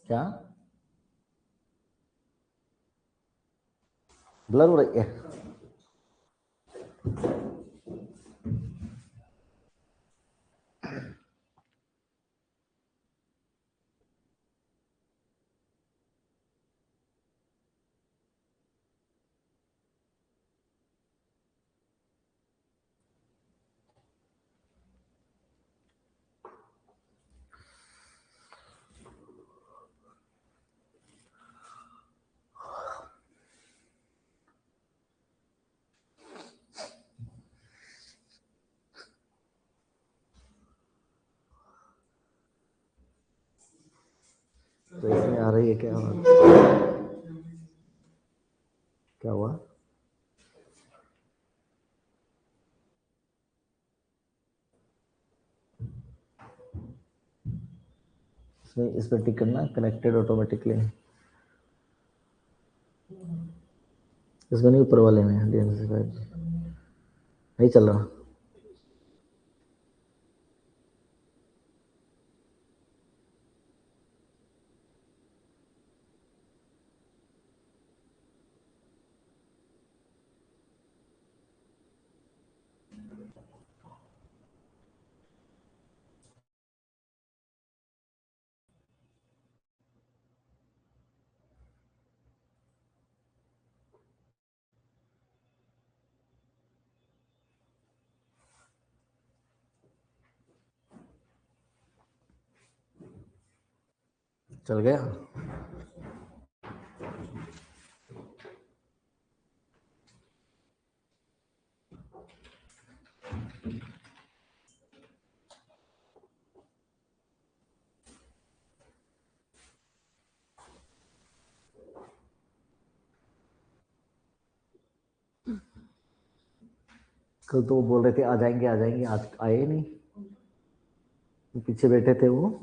क्या ब्लर हो रही है, तो इसमें आ रही है क्या बात? क्या हुआ? इसमें इस पर टिक करना, कनेक्टेड ऑटोमेटिकली। इसमें नहीं, ऊपर वाले में नहीं चल रहा। चल गया। कल तो वो बोल रहे थे आ जाएंगे आ जाएंगे, आज आए ही नहीं। पीछे बैठे थे वो।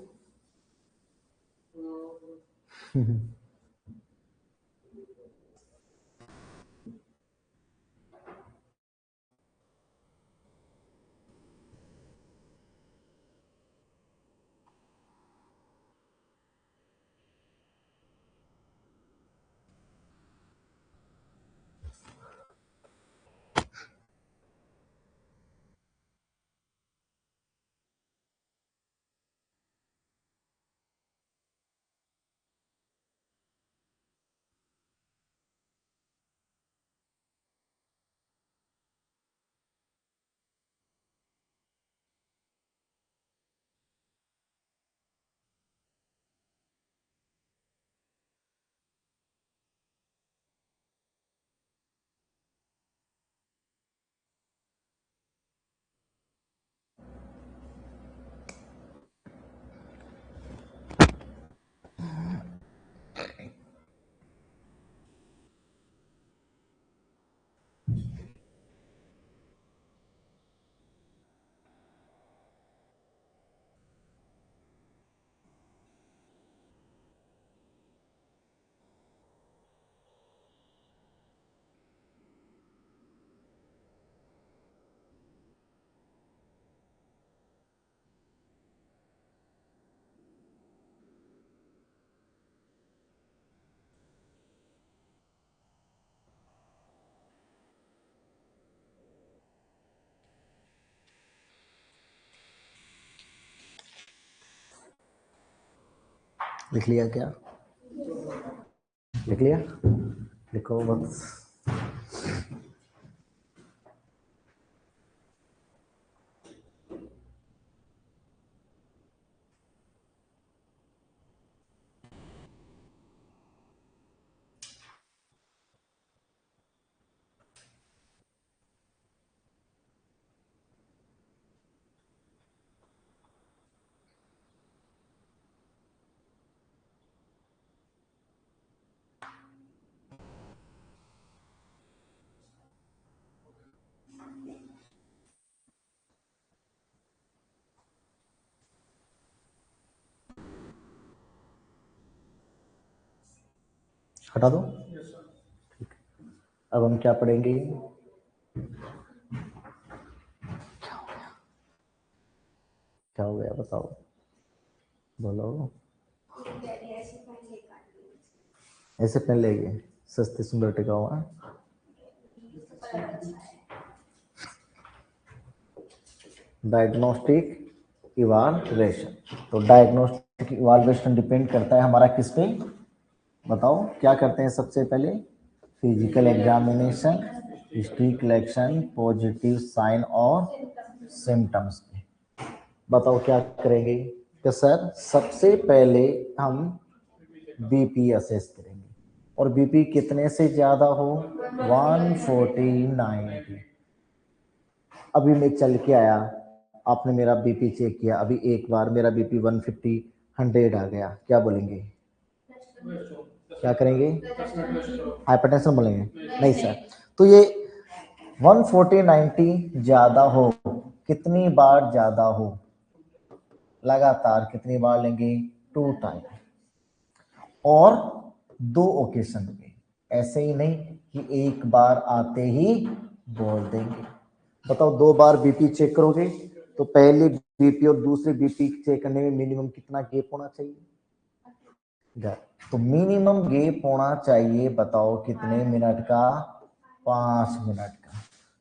लिख लिया क्या? लिख लिया? लिखो बस। हटा दो। अब हम क्या पढ़ेंगे? क्या हो गया बताओ, बोलो। ऐसे पेन लेंगे, सस्ते सुंदर टिका हुआ। Diagnostic evaluation. तो डायग्नोस्टिक इवाल्युएशन डिपेंड करता है हमारा किस पे? बताओ क्या करते हैं सबसे पहले? Physical examination, history collection, positive sign और सिम्टम्स पे। बताओ क्या करेंगे? तो सर सबसे पहले हम बीपी असेस करेंगे, और बीपी कितने से ज्यादा हो? 140/90। अभी मैं चल के आया, आपने मेरा बीपी चेक किया, अभी एक बार मेरा बीपी 150/100 आ गया, क्या बोलेंगे? क्या करेंगे? हाइपरटेंशन बोलेंगे? नहीं सर। तो ये 140/90 ज्यादा हो, कितनी बार ज्यादा हो, लगातार कितनी बार लेंगे? 2 टाइम, और 2 ओकेशन पे, ऐसे ही नहीं कि एक बार आते ही बोल देंगे। बताओ 2 बार बीपी चेक करोगे तो पहले बीपी और दूसरे बीपी चेक करने में मिनिमम कितना गैप होना चाहिए? तो मिनिमम गैप होना चाहिए, बताओ कितने मिनट का? 5 मिनट का।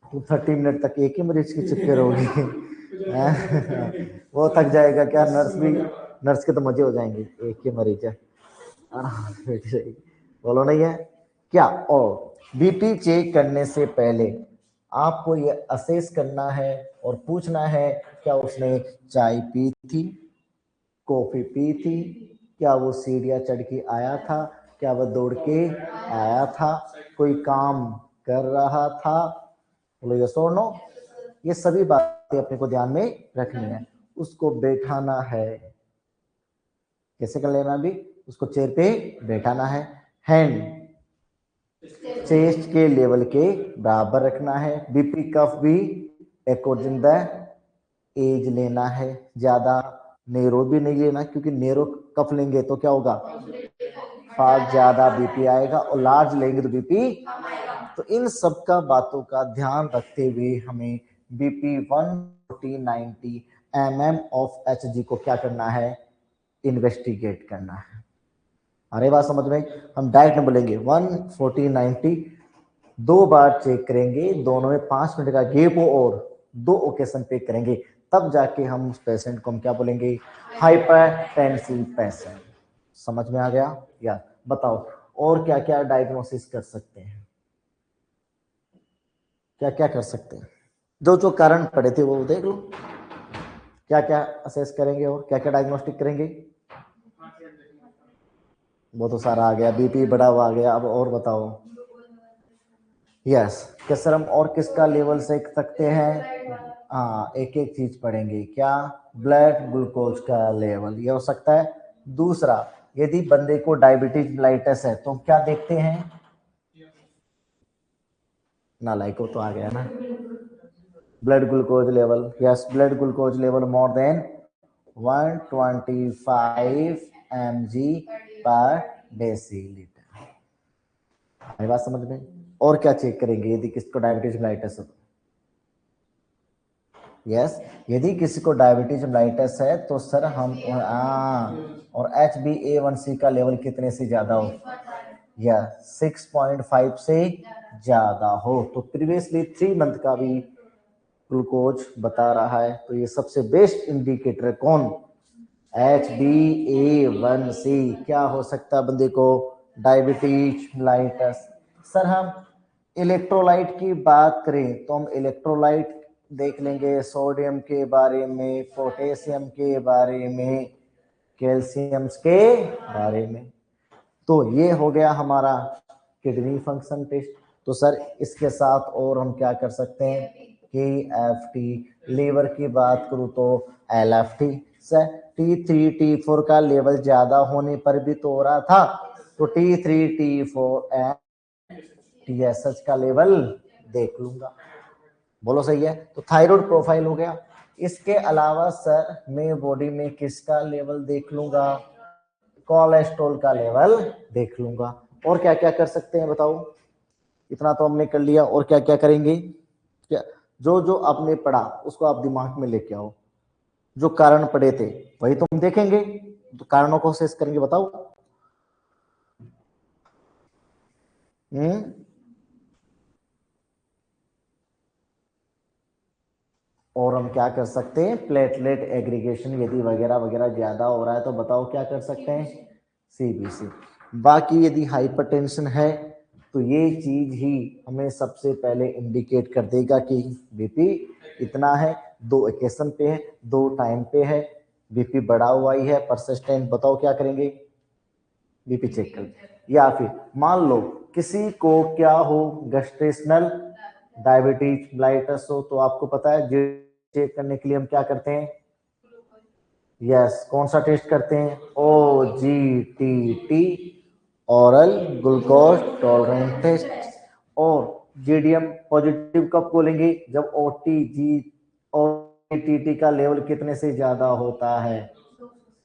तो 30 मिनट तक एक ही मरीज की चिपके रहोगी वो थक जाएगा क्या? नर्स भी, नर्स के तो मजे हो जाएंगे, एक ही मरीज है आराम से बैठी रहेगी। बोलो नहीं है क्या? और बीपी चेक करने से पहले आपको ये असेस करना है और पूछना है, क्या उसने चाय पी थी, कॉफी पी थी, क्या वो सीढ़ियाँ चढ़ के आया था, क्या वो दौड़ के आया था, कोई काम कर रहा था? बोलो यस और नो। ये सभी बातें अपने को ध्यान में रखनी है। उसको बैठाना है, कैसे कर लेना? भी उसको चेयर पे बैठाना है, हैंड चेस्ट के लेवल के बराबर रखना है, बीपी कफ भी अकॉर्डिंग द एज लेना है, ज्यादा नेरो भी नहीं लेना, क्योंकि नेरो कफ लेंगे तो क्या होगा? फास्ट ज्यादा बीपी आएगा, और लार्ज लेंगे तो बीपी। तो इन सब का बातों का ध्यान रखते हुए हमें बीपी 140/90 mm ऑफ HG को क्या करना है? इन्वेस्टिगेट करना है। अरे बात समझ में? हम डायरेक्ट में बोलेंगे 140/90, 2 बार चेक करेंगे, दोनों में 5 मिनट का गैप हो, और 2 ओकेशन पे करेंगे, तब जाके हम उस पेशेंट को हम क्या बोलेंगे? Hypertensive patient. समझ में आ गया? या बताओ और क्या क्या डायग्नोसिस कर सकते हैं? क्या क्या कर सकते हैं? जो जो कारण पड़े थे वो देख लो, क्या क्या असेस करेंगे और क्या क्या डायग्नोस्टिक करेंगे? वो तो सारा आ गया, बीपी बढ़ा हुआ आ गया। अब और बताओ। यस, क्या सर हम और किसका लेवल देख सकते हैं? हाँ, एक एक चीज पढ़ेंगे। क्या? ब्लड ग्लूकोज का लेवल, ये हो सकता है। दूसरा, यदि बंदे को डायबिटीज मेलाइटस है तो क्या देखते हैं? नालायको तो आ गया ना। Blood glucose level, yes, blood glucose level more than 125 mg पर डेसीलीटर। मेरी बात समझ में? और क्या चेक करेंगे यदि किसको डायबिटीज मेलाइटस है? यस, यदि किसी को डायबिटीज मेलाइटस है तो सर हम और HbA1c का लेवल कितने से ज्यादा हो? या 6.5 से ज्यादा हो, तो प्रीवियसली 3 मंथ का भी ग्लूकोज बता रहा है। तो ये सबसे बेस्ट इंडिकेटर है कौन? HbA1c। क्या हो सकता है बंदे को? Diabetes mellitus. सर हम इलेक्ट्रोलाइट की बात करें तो हम इलेक्ट्रोलाइट देख लेंगे, सोडियम के बारे में, पोटेशियम के बारे में, कैल्शियम के बारे में। तो ये हो गया हमारा किडनी फंक्शन टेस्ट। तो सर इसके साथ और हम क्या कर सकते हैं? KFT। लीवर की बात करूं तो LFT। सर T3 T4 का लेवल ज्यादा होने पर भी तो हो रहा था, तो T3 T4 एंड TSH का लेवल देख लूंगा। बोलो सही है? तो थायराइड प्रोफाइल हो गया। इसके अलावा सर मैं बॉडी में किसका लेवल देख लूंगा? कोलेस्ट्रॉल का लेवल देख लूंगा। और क्या क्या कर सकते हैं बताओ? इतना तो हमने कर लिया, और क्या क्या करेंगे? क्या जो जो आपने पढ़ा उसको आप दिमाग में लेके आओ। जो कारण पढ़े थे वही तो हम देखेंगे, तो कारणों को असेस करेंगे। बताओ। और हम क्या कर सकते हैं? प्लेटलेट एग्रीगेशन यदि वगैरह वगैरह ज्यादा हो रहा है तो बताओ क्या कर सकते हैं? CBC। बाकी यदि हाइपरटेंशन है तो ये चीज ही हमें सबसे पहले इंडिकेट कर देगा कि बीपी इतना है, 2 ओकेशन पे है, 2 टाइम पे है, बीपी बढ़ा हुआ ही है, परसिस्टेंट। बताओ क्या करेंगे? बीपी चेक कर। या फिर मान लो किसी को क्या हो, गेस्टेशनल डायबिटीज मेलाइटस हो, तो आपको पता है चेक करने के लिए हम क्या करते हैं? यस, कौन सा टेस्ट करते हैं? OGTT oral glucose tolerance test. और जीडीएम पॉजिटिव कब बोलेंगे? जब ओटीजी और टीटी का लेवल कितने से ज्यादा होता है?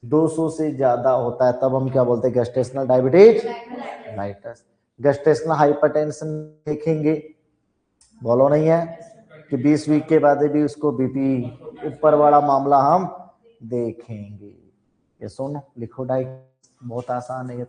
200 से ज्यादा होता है, तब हम क्या बोलते हैं? Gestational diabetes mellitus. Gestational hypertension देखेंगे, बोलो नहीं है कि 20 वीक के बाद भी उसको बीपी ऊपर वाला मामला हम देखेंगे। ये सुनो, लिखो डाइट, बहुत आसान है ये।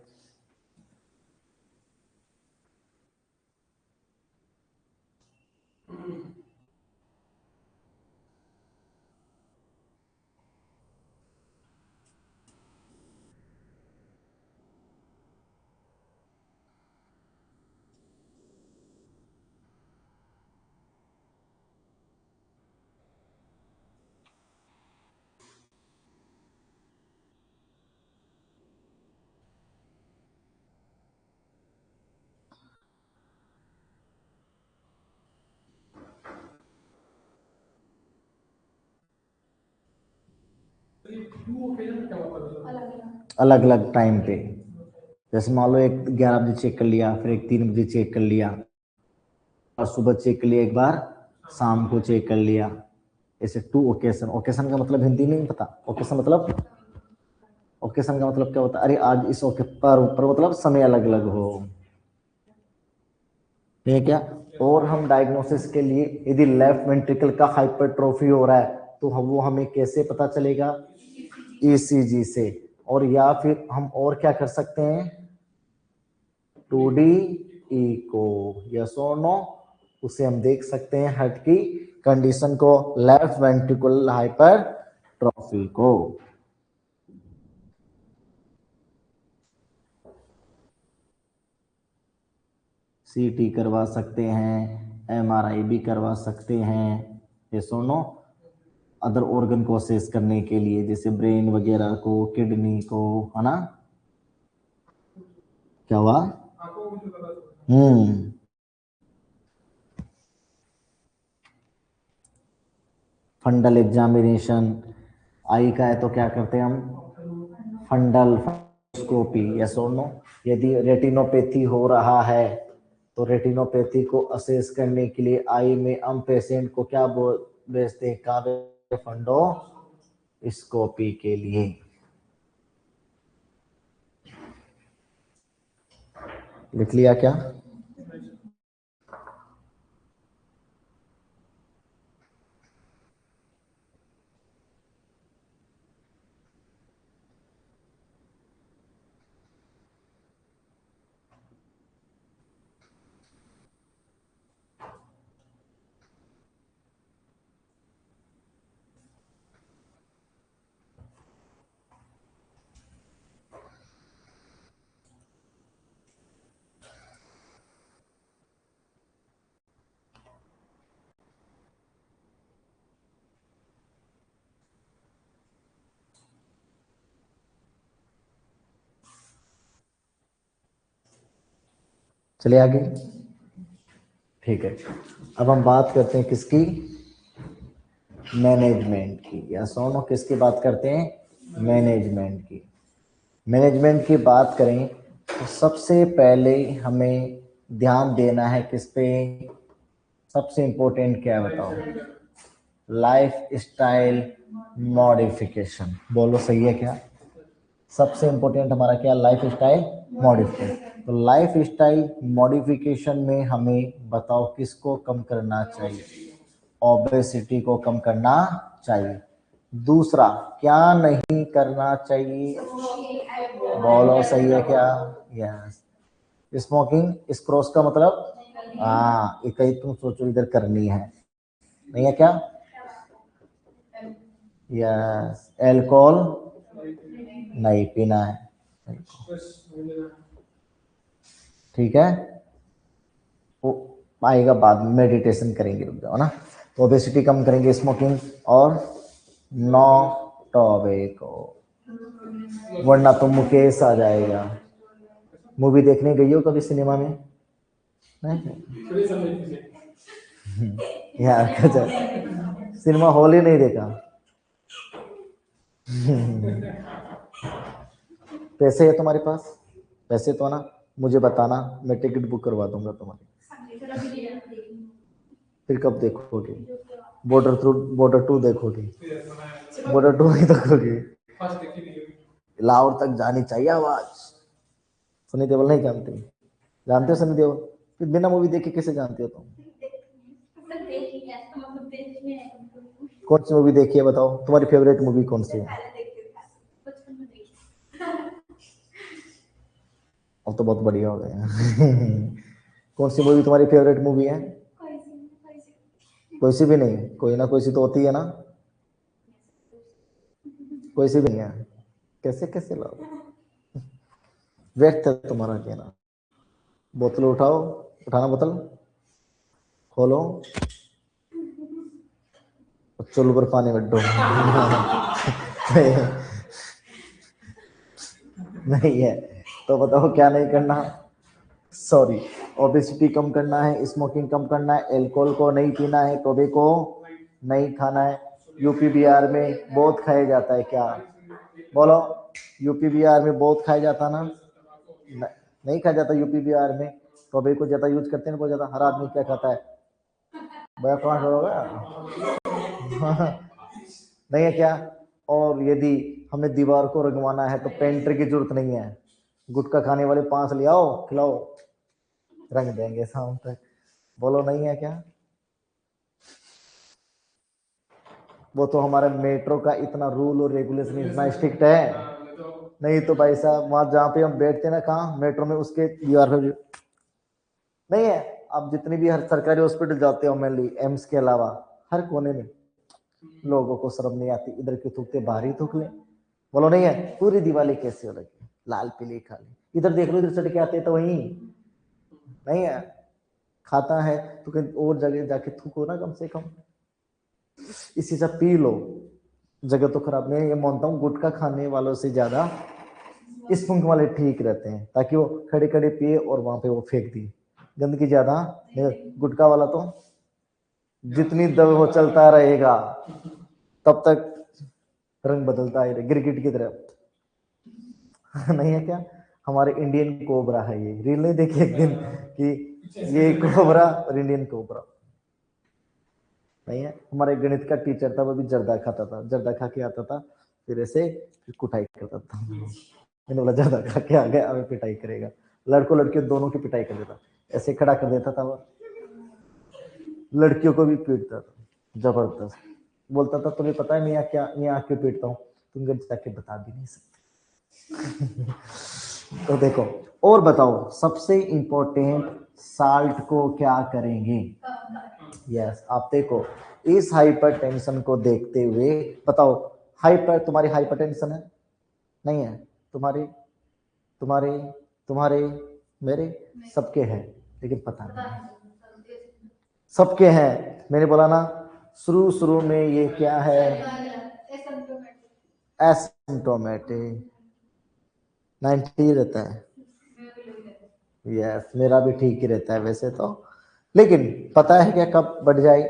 अलग अलग टाइम पे, जैसे मान लो एक 11 बजे चेक कर लिया, फिर एक 3 बजे चेक कर लिया, और सुबह चेक कर लिया एक बार, शाम को चेक कर लिया। ऐसे 2 ओकेशन। ओकेशन का मतलब हिंदी नहीं पता? ओकेशन मतलब, ओकेशन का मतलब क्या होता है? अरे आज इस ओके पर मतलब समय अलग अलग हो, ठीक है क्या? और हम डायग्नोसिस के लिए, यदि लेफ्ट वेंट्रिकल का हाइपरट्रोफी हो रहा है तो वो हमें कैसे पता चलेगा? ईसीजी से। और या फिर हम और क्या कर सकते हैं? 2D इको, यस और नो, उसे हम देख सकते हैं हार्ट की कंडीशन को, लेफ्ट वेंट्रिकुलर हाइपरट्रोफी को। सीटी करवा सकते हैं, एमआरआई भी करवा सकते हैं, यस और नो। अदर ऑर्गन को असेस करने के लिए, जैसे ब्रेन वगैरह को, किडनी को, है ना? क्या हुआ? हम्म। फंडल एग्जामिनेशन आई का है तो क्या करते हैं हम? फंडल स्कोपी, यस और नो। यदि रेटिनोपैथी हो रहा है तो रेटिनोपैथी को असेस करने के लिए आई में हम पेशेंट को क्या भेजते हैं? कहाँ? फंडो स्कोपी के लिए। लिख लिया क्या? चलिए आगे, ठीक है। अब हम बात करते हैं किसकी? मैनेजमेंट की, या सोनो किसकी बात करते हैं? मैनेजमेंट की। मैनेजमेंट की बात करें तो सबसे पहले हमें ध्यान देना है किस पे? सबसे इंपॉर्टेंट क्या है बताओ? Life style modification. बोलो सही है क्या? सबसे इंपॉर्टेंट हमारा क्या? Life style modification. तो लाइफ स्टाइल मॉडिफिकेशन में हमें बताओ किसको कम करना चाहिए? ओबेसिटी को कम करना चाहिए। दूसरा क्या नहीं करना चाहिए? बोलो सही है क्या? Yes, smoking. इस क्रॉस का मतलब, हाँ, ये कहीं तुम सोचो इधर करनी है, नहीं है क्या? यस, एल्कोहल नहीं पीना है, ठीक है? वो आएगा बाद में, मेडिटेशन करेंगे, रुक जाओ ना। तो ओबेसिटी कम करेंगे, स्मोकिंग और नो टॉबैको, वरना तो मुकेश आ जाएगा। मूवी देखने गई हो कभी सिनेमा में? नहीं यार, गजब, सिनेमा हॉल ही नहीं देखा। पैसे है तुम्हारे पास? पैसे तो है ना? मुझे बताना, मैं टिकट बुक करवा दूंगा तुम्हारी। फिर कब देखोगे? बॉर्डर 2 देखोगे? बॉर्डर 2 ही देखोगे? लाहौर तक जानी चाहिए आवाज। सनी देओल नहीं जानते? जानते हो सनी देओल? फिर बिना मूवी देखे कैसे जानते हो तुम? कौन सी मूवी देखी है बताओ? तुम्हारी फेवरेट मूवी कौन सी है? अब तो बहुत बढ़िया हो गए। कौन सी मूवी तुम्हारी फेवरेट मूवी है? कोई सी भी नहीं? कोई ना कोई सी तो होती है ना? कोई सी भी नहीं है? कैसे कैसे लोग व्यर्थ है तुम्हारा कहना। बोतल उठाओ, उठाना बोतल, खोलो, चुल्लू पर पानी में डो। नहीं है तो बताओ क्या नहीं करना? सॉरी, ओबेसिटी कम करना है, स्मोकिंग कम करना है, अल्कोहल को नहीं पीना है, टोबैको नहीं खाना है। यूपी बिहार में बहुत खाया जाता है क्या? बोलो, यूपी बिहार में बहुत खाया जाता ना? नहीं खाया जाता यूपी बिहार में। टोबैको ज्यादा यूज करते हैं बहुत ज्यादा। हर आदमी क्या खाता है? भैया कहाँ होगा? नहीं है क्या? और यदि हमें दीवार को रंगवाना है तो पेंटर की जरूरत नहीं है, गुटखा खाने वाले 5 ले आओ, खिलाओ, रंग देंगे शाम तक। बोलो नहीं है क्या? वो तो हमारे मेट्रो का इतना रूल और रेगुलेशन इतना स्ट्रिक्ट है। नहीं तो भाई साहब वहां जहाँ पे हम बैठते हैं ना, कहाँ मेट्रो में, उसके दीवार पे नहीं है। आप जितनी भी हर सरकारी हॉस्पिटल जाते हो, मेनली एम्स के अलावा, हर कोने में लोगों को शर्म नहीं आती, इधर के थूकते बाहर ही थूक ले। बोलो नहीं है? पूरी दिवाली कैसे हो रखी, लाल पीली खाली। इधर देख लो, इधर चढ़ के आते तो वही नहीं है। खाता है तो कहीं और जगह जाके थूको ना कम से कम, इसी से पी लो। जगह तो खराब नहीं है, ये मानता हूँ। गुटखा खाने वालों से ज्यादा स्पूंक वाले ठीक रहते हैं, ताकि वो खड़े खड़े पिए और वहां पे वो फेंक दी गंदगी ज्यादा। गुटखा वाला तो जितनी दर वो चलता रहेगा तब तक रंग बदलता है गिरगिट की तरह। नहीं है क्या? हमारे इंडियन कोबरा है ये। रील नहीं देखी एक दिन कि ये कोबरा और इंडियन कोबरा? नहीं है। हमारे गणित का टीचर था, वो भी जर्दा खाता था, जर्दा खा के आता था, फिर ऐसे फिर कुटाई करता था। मैंने बोला जर्दा खा के आ गया, अब पिटाई करेगा। लड़कों लड़कियों दोनों की पिटाई कर देता, ऐसे खड़ा कर देता था वो, लड़कियों को भी पीटता था जबरदस्त। बोलता था तुम्हें पता है मैं यहाँ क्या, यहाँ क्यों पीटता हूँ? तुम घर जाके बता भी नहीं सकते। तो देखो, और बताओ सबसे इंपॉर्टेंट, साल्ट को क्या करेंगे? यस, आप देखो, इस हाइपरटेंशन को देखते हुए बताओ, तुम्हारी हाइपरटेंशन है? नहीं है? तुम्हारी, तुम्हारे, तुम्हारे, मेरे, सबके हैं, लेकिन पता नहीं। सबके हैं, मैंने बोला ना शुरू शुरू में ये क्या है? एसिम्प्टोमेटिक 90 रहता है। यस, मेरा भी ठीक ही रहता है वैसे तो, लेकिन पता है क्या कब बढ़ जाए?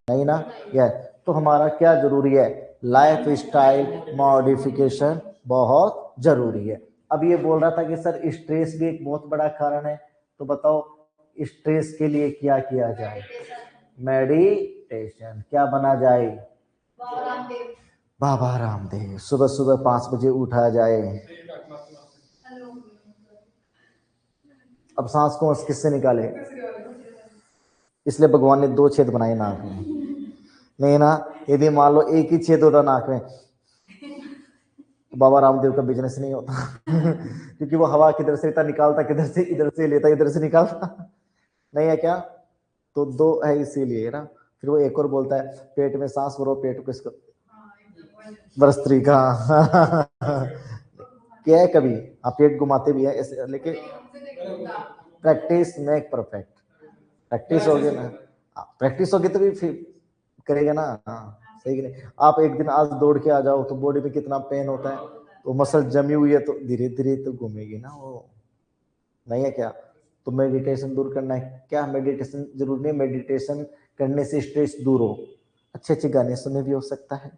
नहीं ना? यस, तो हमारा क्या जरूरी है? लाइफ स्टाइल मॉडिफिकेशन बहुत जरूरी है। अब ये बोल रहा था कि सर स्ट्रेस भी एक बहुत बड़ा कारण है, तो बताओ स्ट्रेस के लिए क्या किया जाए? मेडिटेशन। क्या बना जाए? बाबा रामदेव। सुबह सुबह 5 बजे उठा जाए। अब सांस को किससे निकाले? इसलिए भगवान ने 2 छेद बनाए नाक में। नहीं ना? यदि मान लो एक ही छेद होता नाक में, तो बाबा रामदेव का बिजनेस नहीं होता। क्योंकि वो हवा किधर से लेता, निकालता किधर से, इधर से लेता इधर से निकालता। नहीं है क्या? तो 2 है इसीलिए ना। फिर वो एक और बोलता है, पेट में सांस भरो, पेट को इसको बरस्त्री का। क्या है कभी आप पेट घुमाते भी है ऐसे, लेकिन प्रैक्टिस मेक परफेक्ट। प्रैक्टिस होगी ना, प्रैक्टिस होगी तो भी फिर करेगा ना। हाँ, सही कि नहीं? आप एक दिन आज दौड़ के आ जाओ तो बॉडी में कितना पेन होता है, तो मसल जमी हुई है तो धीरे धीरे तो घूमेगी ना वो। नहीं है क्या? तो मेडिटेशन दूर करना है क्या? मेडिटेशन जरूरी नहीं, मेडिटेशन करने से स्ट्रेस दूर हो, अच्छे अच्छे गाने सुने भी हो सकता है।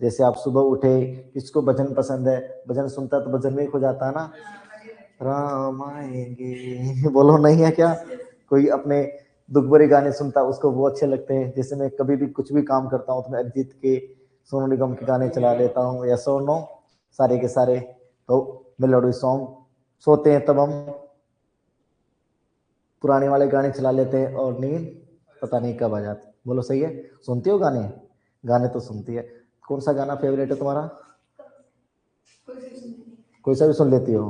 जैसे आप सुबह उठे, किसको भजन पसंद है, भजन सुनता है तो भजन में हो जाता है ना। राम आएंगे, बोलो नहीं है क्या? कोई अपने दुख भरे गाने सुनता उसको वो अच्छे लगते हैं। जैसे मैं कभी भी कुछ भी काम करता हूँ तो मैं अरिजीत के, सोनू निगम के गाने चला लेता हूँ, या सो नो, सारे के सारे तो मेलोडी सॉन्ग। सोते हैं तब हम पुराने वाले गाने चला लेते हैं और नींद पता नहीं कब आ जाती। बोलो सही है? सुनती हो गाने? गाने तो सुनती है। कौन सा गाना फेवरेट है तुम्हारा? कोई सा भी सुन लेती हो?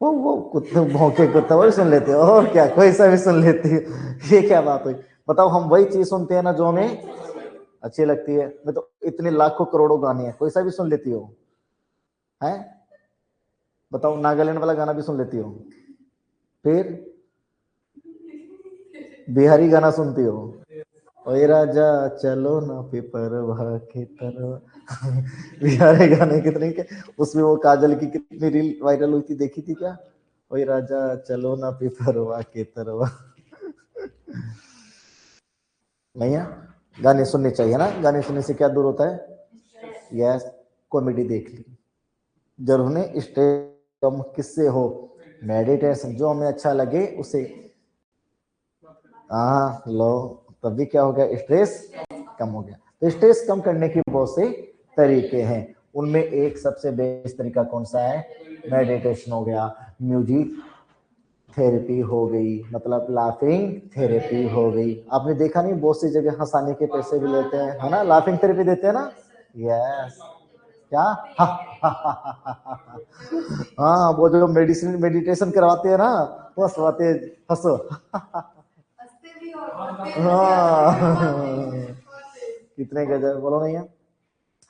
वो कुत्ते भौंके कुत्ता वो भी सुन लेते हो? और क्या, कोई सा भी सुन लेती हो? ये क्या बात हुई? बताओ, हम वही चीज सुनते हैं ना जो हमें अच्छी लगती है। मैं तो इतने लाखों करोड़ों गाने हैं, कोई सा भी सुन लेती हो? हैं? बताओ, नागालैंड वाला गाना भी सुन लेती हो? फिर बिहारी गाना सुनती हो? ओए राजा चलो ना पिपरवा के तरवा। बिहारी गाने कितने के, उसमें वो काजल की कितनी रील वायरल हुई थी, देखी थी क्या? ओए राजा चलो ना पिपरवा के तरवा। नहीं है? गाने सुनने चाहिए ना, गाने सुनने से क्या दूर होता है? यस, कॉमेडी देख ली जरूर ने, स्ट्रेस कम किससे हो? मेडिटेशन, जो हमें अच्छा लगे उसे। हाँ लो, तब भी क्या हो गया? स्ट्रेस कम हो गया। तो स्ट्रेस कम करने के बहुत से तरीके हैं, उनमें एक सबसे बेस्ट तरीका कौन सा है? मेडिटेशन हो गया, म्यूजिक थेरेपी हो गई, मतलब लाफिंग थेरेपी हो गई। आपने देखा नहीं, बहुत सी जगह हंसाने के पैसे भी लेते हैं, है ना? लाफिंग थेरेपी देते हैं ना? यस। क्या? हाँ, वो जो मेडिटेशन करवाते हैं ना, वो हंसवाते हैं, हंसो। हाँ, कितने गजब, बोलो नहीं है?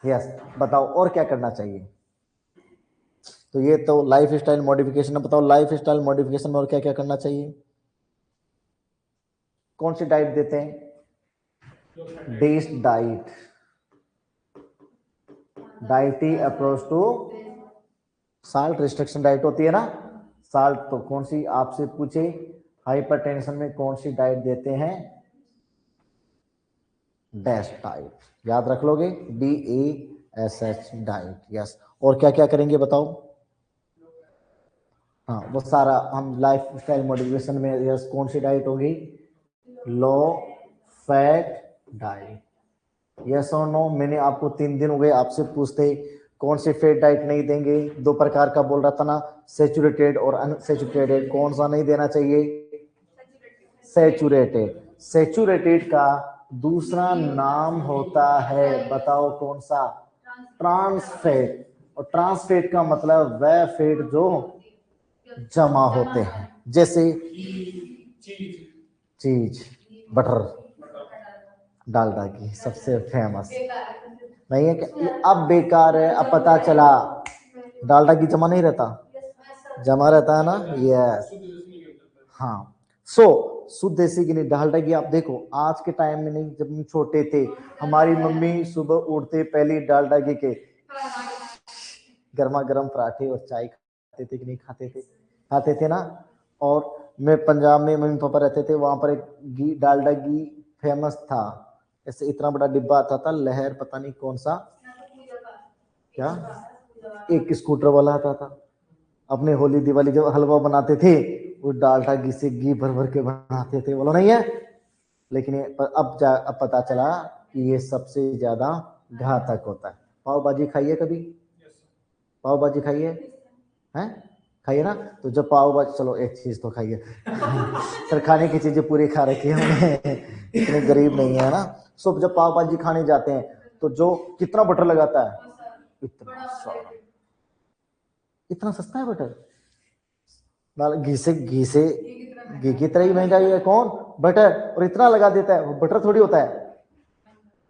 यस। बताओ और क्या करना चाहिए? तो ये तो लाइफ स्टाइल मॉडिफिकेशन है। बताओ लाइफ स्टाइल मॉडिफिकेशन में और क्या क्या करना चाहिए? कौन सी डाइट देते हैं? Based diet, dietary approach to salt restriction diet होती है ना। साल्ट तो कौन सी आपसे पूछे, हाइपरटेंशन में कौन सी डाइट देते हैं? डैश डाइट, याद रख लोगे, DASH डाइट। यस। और क्या क्या करेंगे बताओ? हाँ, वो सारा हम लाइफ स्टाइल मॉडिफिकेशन में, यस, कौन सी डाइट होगी? Low fat diet. यस और नो? मैंने आपको 3 दिन हो गए आपसे पूछते कौन से फैट डाइट नहीं देंगे। 2 प्रकार का बोल रहा था ना, सेचुरेटेड और अनसेचुरेटेड। कौन सा नहीं देना चाहिए? सेचुरेटेड। सेचुरेटेड का दूसरा नाम होता है, बताओ कौन सा? Trans fat. और ट्रांस फैट का मतलब वह फैट जो जमा होते हैं, जैसे चीज, बटर, डालडा की सबसे फेमस। नहीं है क्या? ये अब बेकार है, अब पता चला डालडा की जमा नहीं रहता, जमा रहता है ना। यस। हाँ, सो शुद्ध देसी घी नहीं, डालडा घी। आप देखो आज के टाइम में नहीं, जब हम छोटे थे हमारी मम्मी सुबह उठते पहले डालडा घी के गर्मा गर्म पराठे और चाय खाते थे कि नहीं खाते थे? खाते थे ना। और मैं पंजाब में मम्मी पापा रहते थे, वहां पर एक घी, डालडा घी फेमस था। ऐसे इतना बड़ा डिब्बा आता था, लहर पता नहीं कौन सा, क्या, एक स्कूटर वाला आता था। अपने होली दिवाली जब हलवा बनाते थे, वो डालडा घी से घी भर भर के बनाते थे, बोलो नहीं है? लेकिन अब पता चला कि ये सबसे ज्यादा घातक होता है। पाव भाजी खाइए कभी? पाव भाजी खाइए हैं? खाइए ना। तो जब पाव भाजी, चलो एक चीज तो खाइए। सर खाने की चीजें पूरी खा रखी है हमने, इतने गरीब नहीं है ना। सो जब पाव भाजी खाने जाते हैं तो जो कितना बटर लगाता है, इतना सारा, इतना सस्ता है बटर। घी से घी की तरह ही महंगाई है। कौन? बटर। और इतना लगा देता है, वो बटर थोड़ी होता है,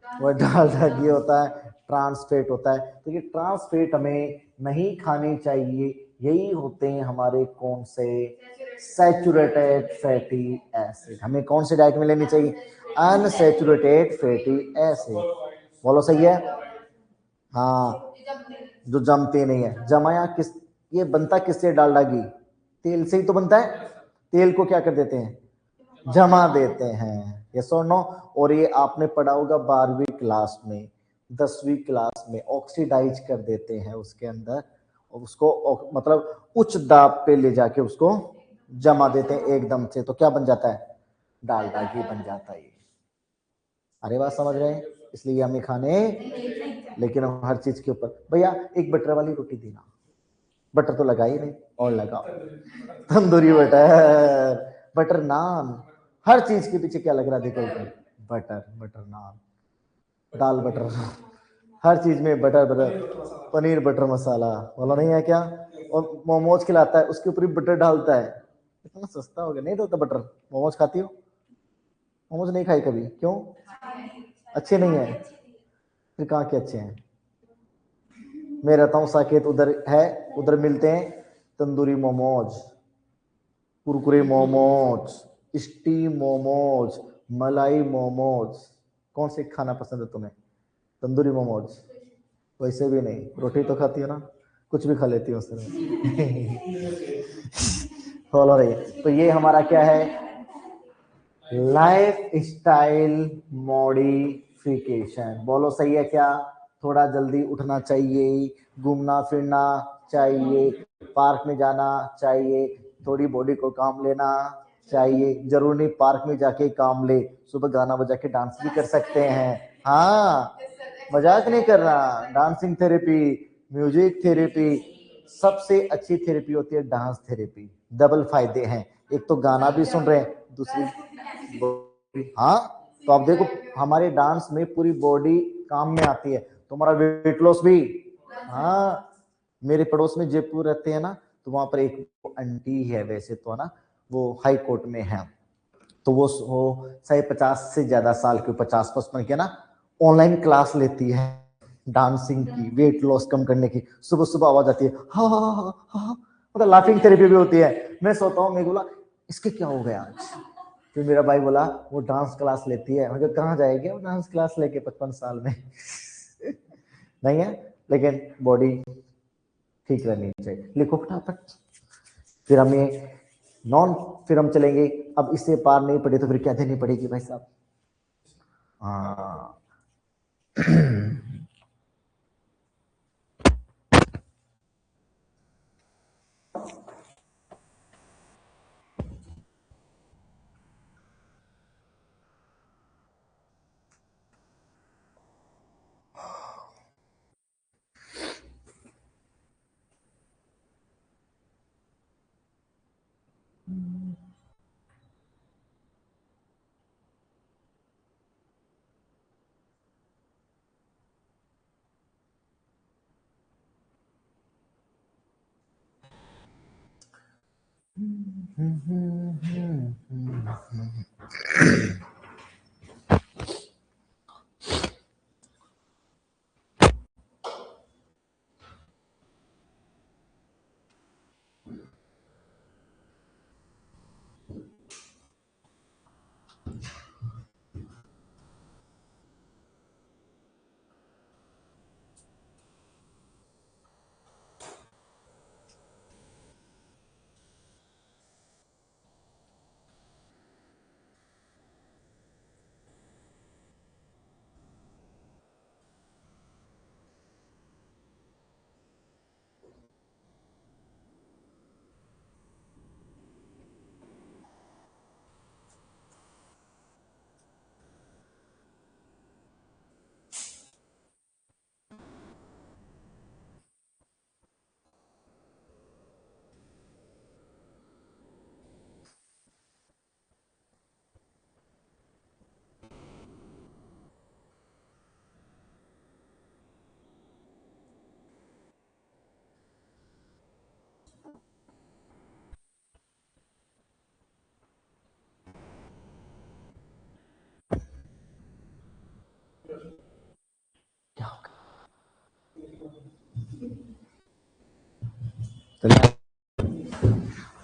वो डालडा घी होता है, ट्रांसफेट होता है। तो ये ट्रांसफेट हमें नहीं खानी चाहिए। यही होते हैं हमारे कौन से? Saturated fatty acid. हमें कौन सी डाइट में लेनी चाहिए? Unsaturated fatty acid. बोलो सही है? हाँ, जो जमते नहीं है। जमाया किस, ये बनता किससे? डालडा घी तेल से ही तो बनता है। तेल को क्या कर देते हैं? जमा देते हैं। यस और नो? और ये आपने पढ़ा होगा 12वीं क्लास में, 10वीं क्लास में, ऑक्सीडाइज कर देते हैं उसके अंदर, उसको मतलब उच्च दाब पे ले जाके उसको जमा देते हैं एकदम से, तो क्या बन जाता है? डालडा घी बन जाता है। अरे बात समझ रहे हैं? इसलिए हमें खाने, लेकिन हम हर चीज के ऊपर, भैया एक बटर वाली रोटी देना, बटर तो लगा ही नहीं, और लगाओ तंदूरी बटर, बटर नान, हर चीज के पीछे क्या लग रहा है देखो, बटर, बटर नान, दाल बटर, हर चीज में बटर बटर, पनीर बटर मसाला वाला नहीं है क्या? और मोमोज खिलाता है, उसके ऊपर भी बटर डालता है, इतना सस्ता हो गया। नहीं तो बटर, मोमोज खाती हो? मोमोज नहीं खाई कभी, क्यों? अच्छे नहीं है? फिर कहाँ के अच्छे हैं? मैं रहता हूँ साकेत, उधर है, उधर मिलते हैं तंदूरी मोमोज, कुरकुरे मोमोज, स्टीम मोमोज, मलाई मोमोज। कौन से खाना पसंद है तुम्हें? तंदूरी मोमोज? वैसे भी नहीं, रोटी तो खाती हो ना, कुछ भी खा लेती हो उस तरह। फॉलो रही। तो ये हमारा क्या है? Life style modification. बोलो सही है क्या? थोड़ा जल्दी उठना चाहिए, घूमना फिरना चाहिए, पार्क में जाना चाहिए, थोड़ी बॉडी को काम लेना चाहिए। जरूर नहीं पार्क में जाके काम ले, सुबह गाना बजा के डांस भी कर सकते हैं। हाँ, मजाक नहीं कर रहा, डांसिंग थेरेपी, म्यूजिक थेरेपी, सबसे अच्छी थेरेपी होती है डांस थेरेपी। डबल फायदे हैं, एक तो गाना भी सुन रहे हैं, दूसरी हाँ, तो आप देखो हमारे डांस में पूरी बॉडी काम में आती है, तुम्हारा वेट लॉस भी। हाँ, मेरे पड़ोस में जयपुर रहते हैं ना, तो वहां पर एक आंटी है, वैसे तो ना वो हाई कोर्ट में है, तो वो शायद 50 से ज्यादा साल के, 50-55 के ना, ऑनलाइन क्लास लेती है डांसिंग की, वेट लॉस कम करने की। सुबह सुबह आवाज आती है, हाँ हाँ हाँ हाँ, मतलब लाफिंग थेरेपी भी होती है। मैं सोता हूँ, मैं बोला इसके क्या हो गया आज? फिर मेरा भाई बोला वो डांस क्लास लेती है। मुझे कहाँ जाएगी वो डांस क्लास लेके 55 साल में? नहीं है, लेकिन बॉडी ठीक रहनी चाहिए। लिखो फटाफट, फिर हमें नॉन, फिर हम चलेंगे। अब इससे पार नहीं पड़े तो फिर क्या देनी पड़ेगी भाई साहब? हाँ।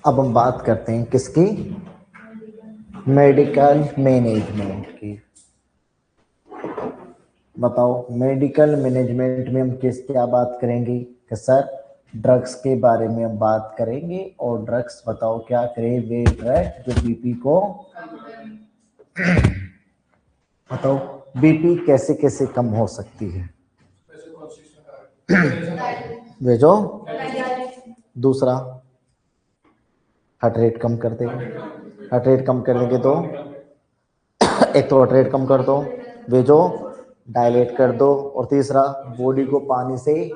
अब हम बात करते हैं किसकी? मेडिकल मैनेजमेंट की। बताओ, मेडिकल मैनेजमेंट में हम किस क्या बात करेंगे? कि सर ड्रग्स के बारे में हम बात करेंगे। और ड्रग्स बताओ क्या करे? वे ड्रग जो बीपी को, बताओ बीपी कैसे कैसे कम हो सकती है? भेजो। दूसरा हार्ट रेट कम कर देगा, हार्ट रेट कम कर देंगे तो एक तो हार्ट रेट कम कर दो, भेजो, डायलेट कर दो, और तीसरा बॉडी को पानी से,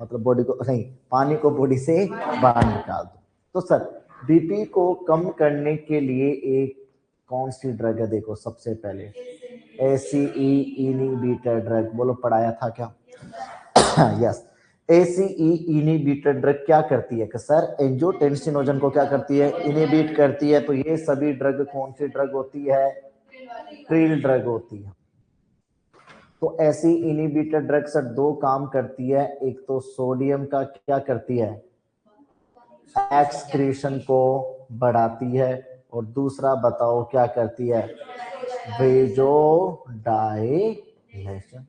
मतलब बॉडी को नहीं, पानी को बॉडी से बाहर निकाल दो। तो सर बीपी को कम करने के लिए एक कौन सी ड्रग है? देखो सबसे पहले एसीई इनिबिटर ड्रग, बोलो पढ़ाया था क्या? यस, एसीई इनिबिटर ड्रग क्या करती है कि सर एंजियोटेंसिनोजन को क्या करती है? इनिबिट करती है। तो ये सभी ड्रग कौन सी ड्रग होती है? ट्रिल ड्रग होती है। तो ऐसी इनिबिटर ड्रग सर दो काम करती है, एक तो सोडियम का क्या करती है? एक्सक्रीशन को बढ़ाती है, और दूसरा बताओ क्या करती है? वेजोडाइलेशन।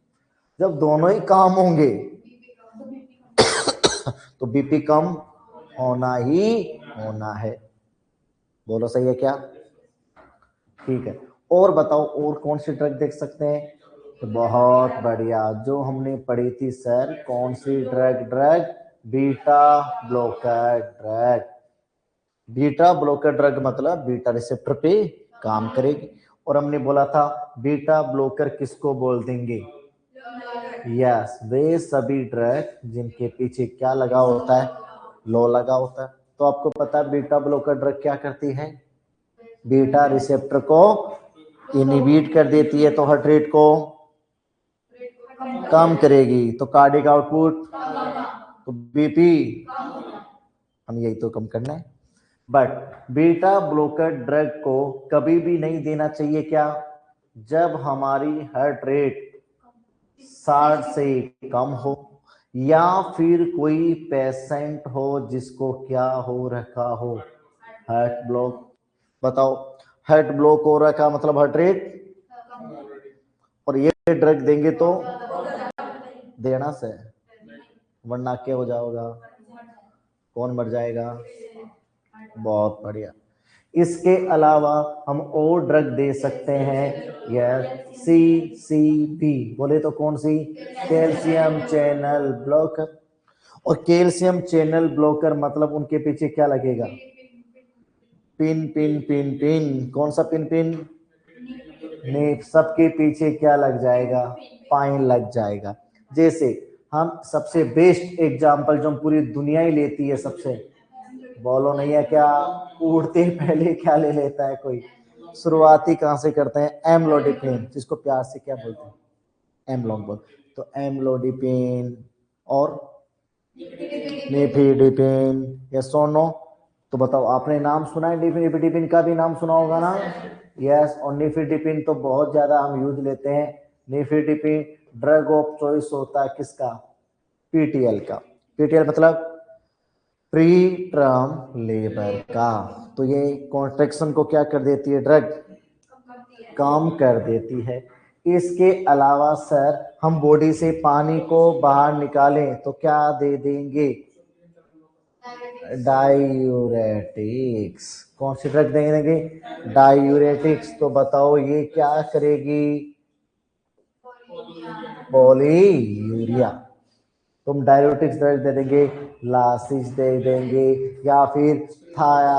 जब दोनों ही काम होंगे तो बीपी कम होना ही होना है। बोलो सही है क्या? ठीक है, और बताओ और कौन सी ड्रग देख सकते हैं? तो बहुत बढ़िया, जो हमने पढ़ी थी सर, कौन सी drug? Beta blocker drug. Beta blocker drug मतलब बीटा रिसेप्टर पे काम करेगी। और हमने बोला था बीटा ब्लॉकर किसको बोल देंगे? यस, वे सभी ड्रग जिनके पीछे क्या लगा होता है? लो लगा होता है। तो आपको पता है बीटा ब्लॉकर ड्रग क्या करती है? बीटा रिसेप्टर को इनहिबिट कर देती है, तो हार्ट रेट को कम करेगी, तो कार्डियक आउटपुट, तो बीपी, हम यही तो कम करना है। बट बीटा ब्लॉकर ड्रग को कभी भी नहीं देना चाहिए क्या? जब हमारी हार्ट रेट 60 से कम हो, या फिर कोई पेशेंट हो जिसको क्या हो रखा हो? Heart block. बताओ, हार्ट ब्लॉक हो रखा मतलब हार्ट रेट, और ये ड्रग देंगे तो देना से, वरना क्या हो जाएगा? कौन मर जाएगा? बहुत बढ़िया। इसके अलावा हम और ड्रग दे सकते हैं, यह CCP, बोले तो कौन सी? Calcium channel blocker. और कैल्शियम चैनल ब्लॉकर मतलब उनके पीछे क्या लगेगा? Pin pin pin pin. कौन सा पिन पिन? नहीं, सबके पीछे क्या लग जाएगा? पाइन लग जाएगा। जैसे हम सबसे बेस्ट एग्जांपल जो पूरी दुनिया ही लेती है सबसे, बोलो नहीं है क्या? उड़ते पहले क्या ले लेता है कोई? शुरुआती कहां से करते हैं? एमलोडिपिन, जिसको प्यार से क्या बोलते हैं? एमलॉन्ग। तो एमलोडिपिन और निफिडिपिन, या सोनो। तो बताओ, आपने नाम सुना है? निफिडिपिन का भी नाम सुना होगा ना? यस, और निफिडिपिन तो बहुत ज्यादा हम यूज लेते हैं। निफिडिपिन ड्रग ऑफ चॉइस होता है किसका? पीटीएल का। पीटीएल मतलब प्री टर्म लेबर का। तो ये कॉन्ट्रैक्शन को क्या कर देती है? ड्रग कम कर देती है। इसके अलावा सर हम बॉडी से पानी को बाहर निकालें तो क्या दे देंगे? डायूरेटिक्स। कौन सी ड्रग देंगे? डायूरेटिक्स। तो बताओ ये क्या करेगी? पॉलीयूरिया। तुम डायूरेटिक्स ड्रग दे देंगे, लासिस दे देंगे, या फिर थाया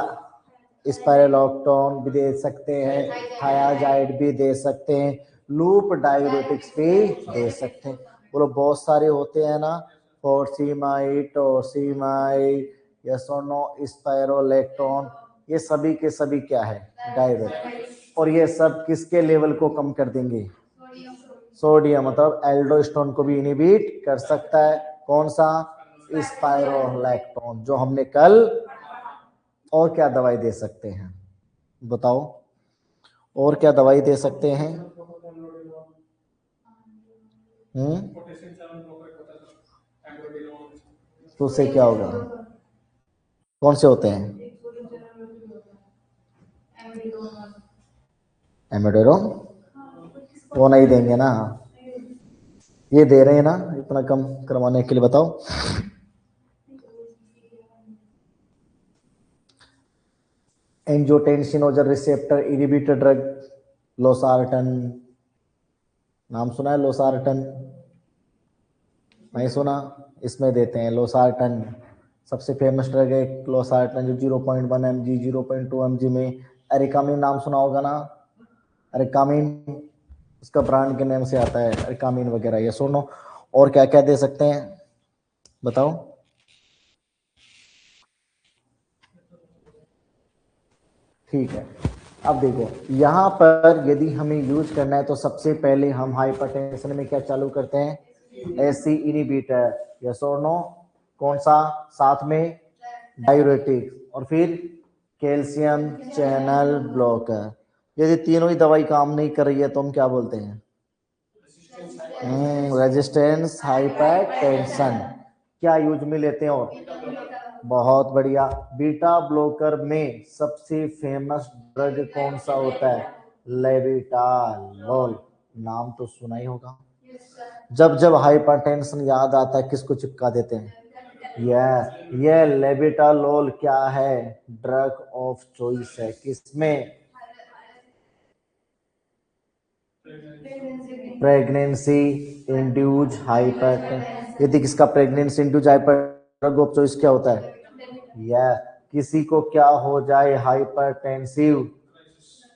स्पाइरोलैक्टोन भी दे सकते हैं, थायाजाइड भी दे सकते हैं, लूप डायूरेटिक्स भी दे सकते हैं। बोलो बहुत सारे होते हैं ना, फोर्सिमाइड, टोसिमाइड, यसोनो, स्पाइरोलैक्टोन, ये सभी के सभी क्या है? डायूरेटिक। और ये सब किसके लेवल को कम कर देंगे? सोडियम, मतलब एल्डोस्टोन को भी इनहिबिट कर सकता है। कौन सा? स्पाइरोलैक्टोन, जो हमने कल। और क्या दवाई दे सकते हैं बताओ? और क्या दवाई दे सकते हैं? तो उससे क्या होगा? कौन से होते हैं? एमिडोरम। वो नहीं देंगे ना, ये दे रहे हैं ना इतना कम करवाने के लिए। बताओ, angiotensinogen receptor inhibitor drug, losartan. नाम सुना है लोसार्टन? नहीं सुना? इसमें देते हैं लोसार्टन, सबसे फेमस ड्रग है लोसार्टन, जो 0.1 mg 0.2 mg में। एरिकामिन नाम सुना होगा ना? एरिकामिन उसका ब्रांड के नेम से आता है, एरिकामिन वगैरह, ये सुनो। और क्या क्या दे सकते हैं बताओ? ठीक है, अब देखो यहाँ पर यदि हमें यूज करना है तो सबसे पहले हम हाइपरटेंशन में क्या चालू करते हैं? एसी इनिबिटर, यस और नो? कौन सा? साथ में डायूरेटिक, और फिर कैल्शियम चैनल ब्लॉकर। यदि तीनों ही दवाई काम नहीं कर रही है तो हम क्या बोलते हैं? Resistance hypertension. क्या यूज में लेते हैं? और बहुत बढ़िया, बीटा ब्लॉकर में सबसे फेमस ड्रग कौन सा होता है? लेविटालोल, नाम तो सुना ही होगा। जब जब हाइपरटेंशन याद आता है किसको चिपका देते हैं? ये लेविटालोल क्या है? ड्रग ऑफ चॉइस है। किसमें? Pregnancy induced hypertension. यदि किसका pregnancy induced hyper, drug of choice क्या होता है? या किसी को क्या हो जाए, हाइपरटेंसिव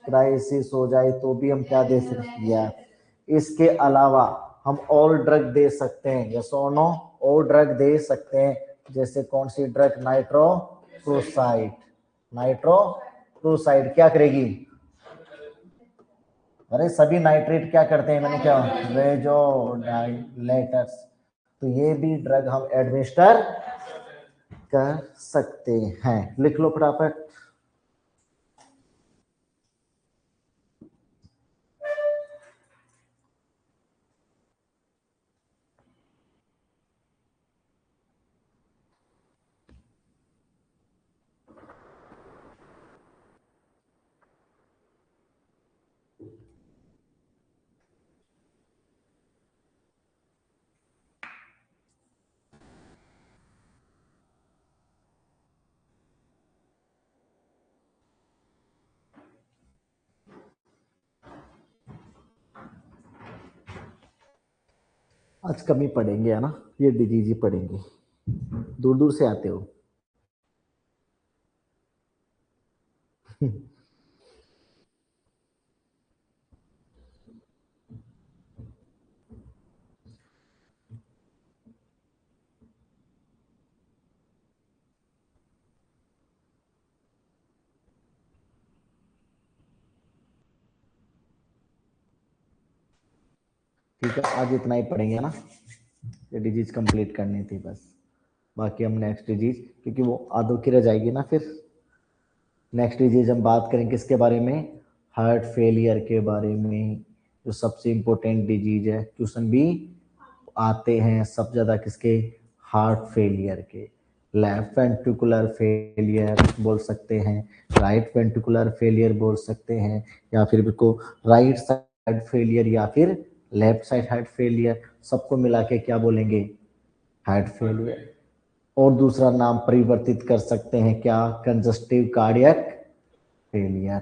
क्राइसिस हो जाए तो भी हम क्या दे सकते हैं? या इसके अलावा हम और ड्रग दे सकते हैं, यस और नो? और ड्रग दे सकते हैं, जैसे कौन सी ड्रग? नाइट्रोप्रोसाइड। नाइट्रोप्रोसाइड क्या करेगी? अरे सभी नाइट्रेट क्या करते हैं, मैंने क्या, वेजोडाइलेटर्स। तो ये भी ड्रग हम एडमिनिस्टर कर सकते हैं। लिख लो फटाफट। आज कम ही पढ़ेंगे है ना, ये डिजीज ही पढ़ेंगे। दूर दूर से आते हो। ठीक है, आज इतना ही पढ़ेंगे ना, ये डिजीज कंप्लीट करनी थी बस। बाकी हम नेक्स्ट डिजीज, क्योंकि वो आधो की रह जाएगी ना, फिर नेक्स्ट डिजीज हम बात करेंगे किसके बारे में? हार्ट फेलियर के बारे में, जो सबसे इम्पोर्टेंट डिजीज है। क्वेश्चन भी आते हैं सब ज्यादा किसके? हार्ट फेलियर के। लेफ्ट वेंट्रिकुलर फेलियर बोल सकते हैं, राइट वेंट्रिकुलर फेलियर बोल सकते हैं, या फिर इसको राइट साइड फेलियर, या फिर लेफ्ट साइड हार्ट फेलियर, सबको मिला के क्या बोलेंगे? Heart failure. और दूसरा नाम परिवर्तित कर सकते हैं क्या? Congestive cardiac failure.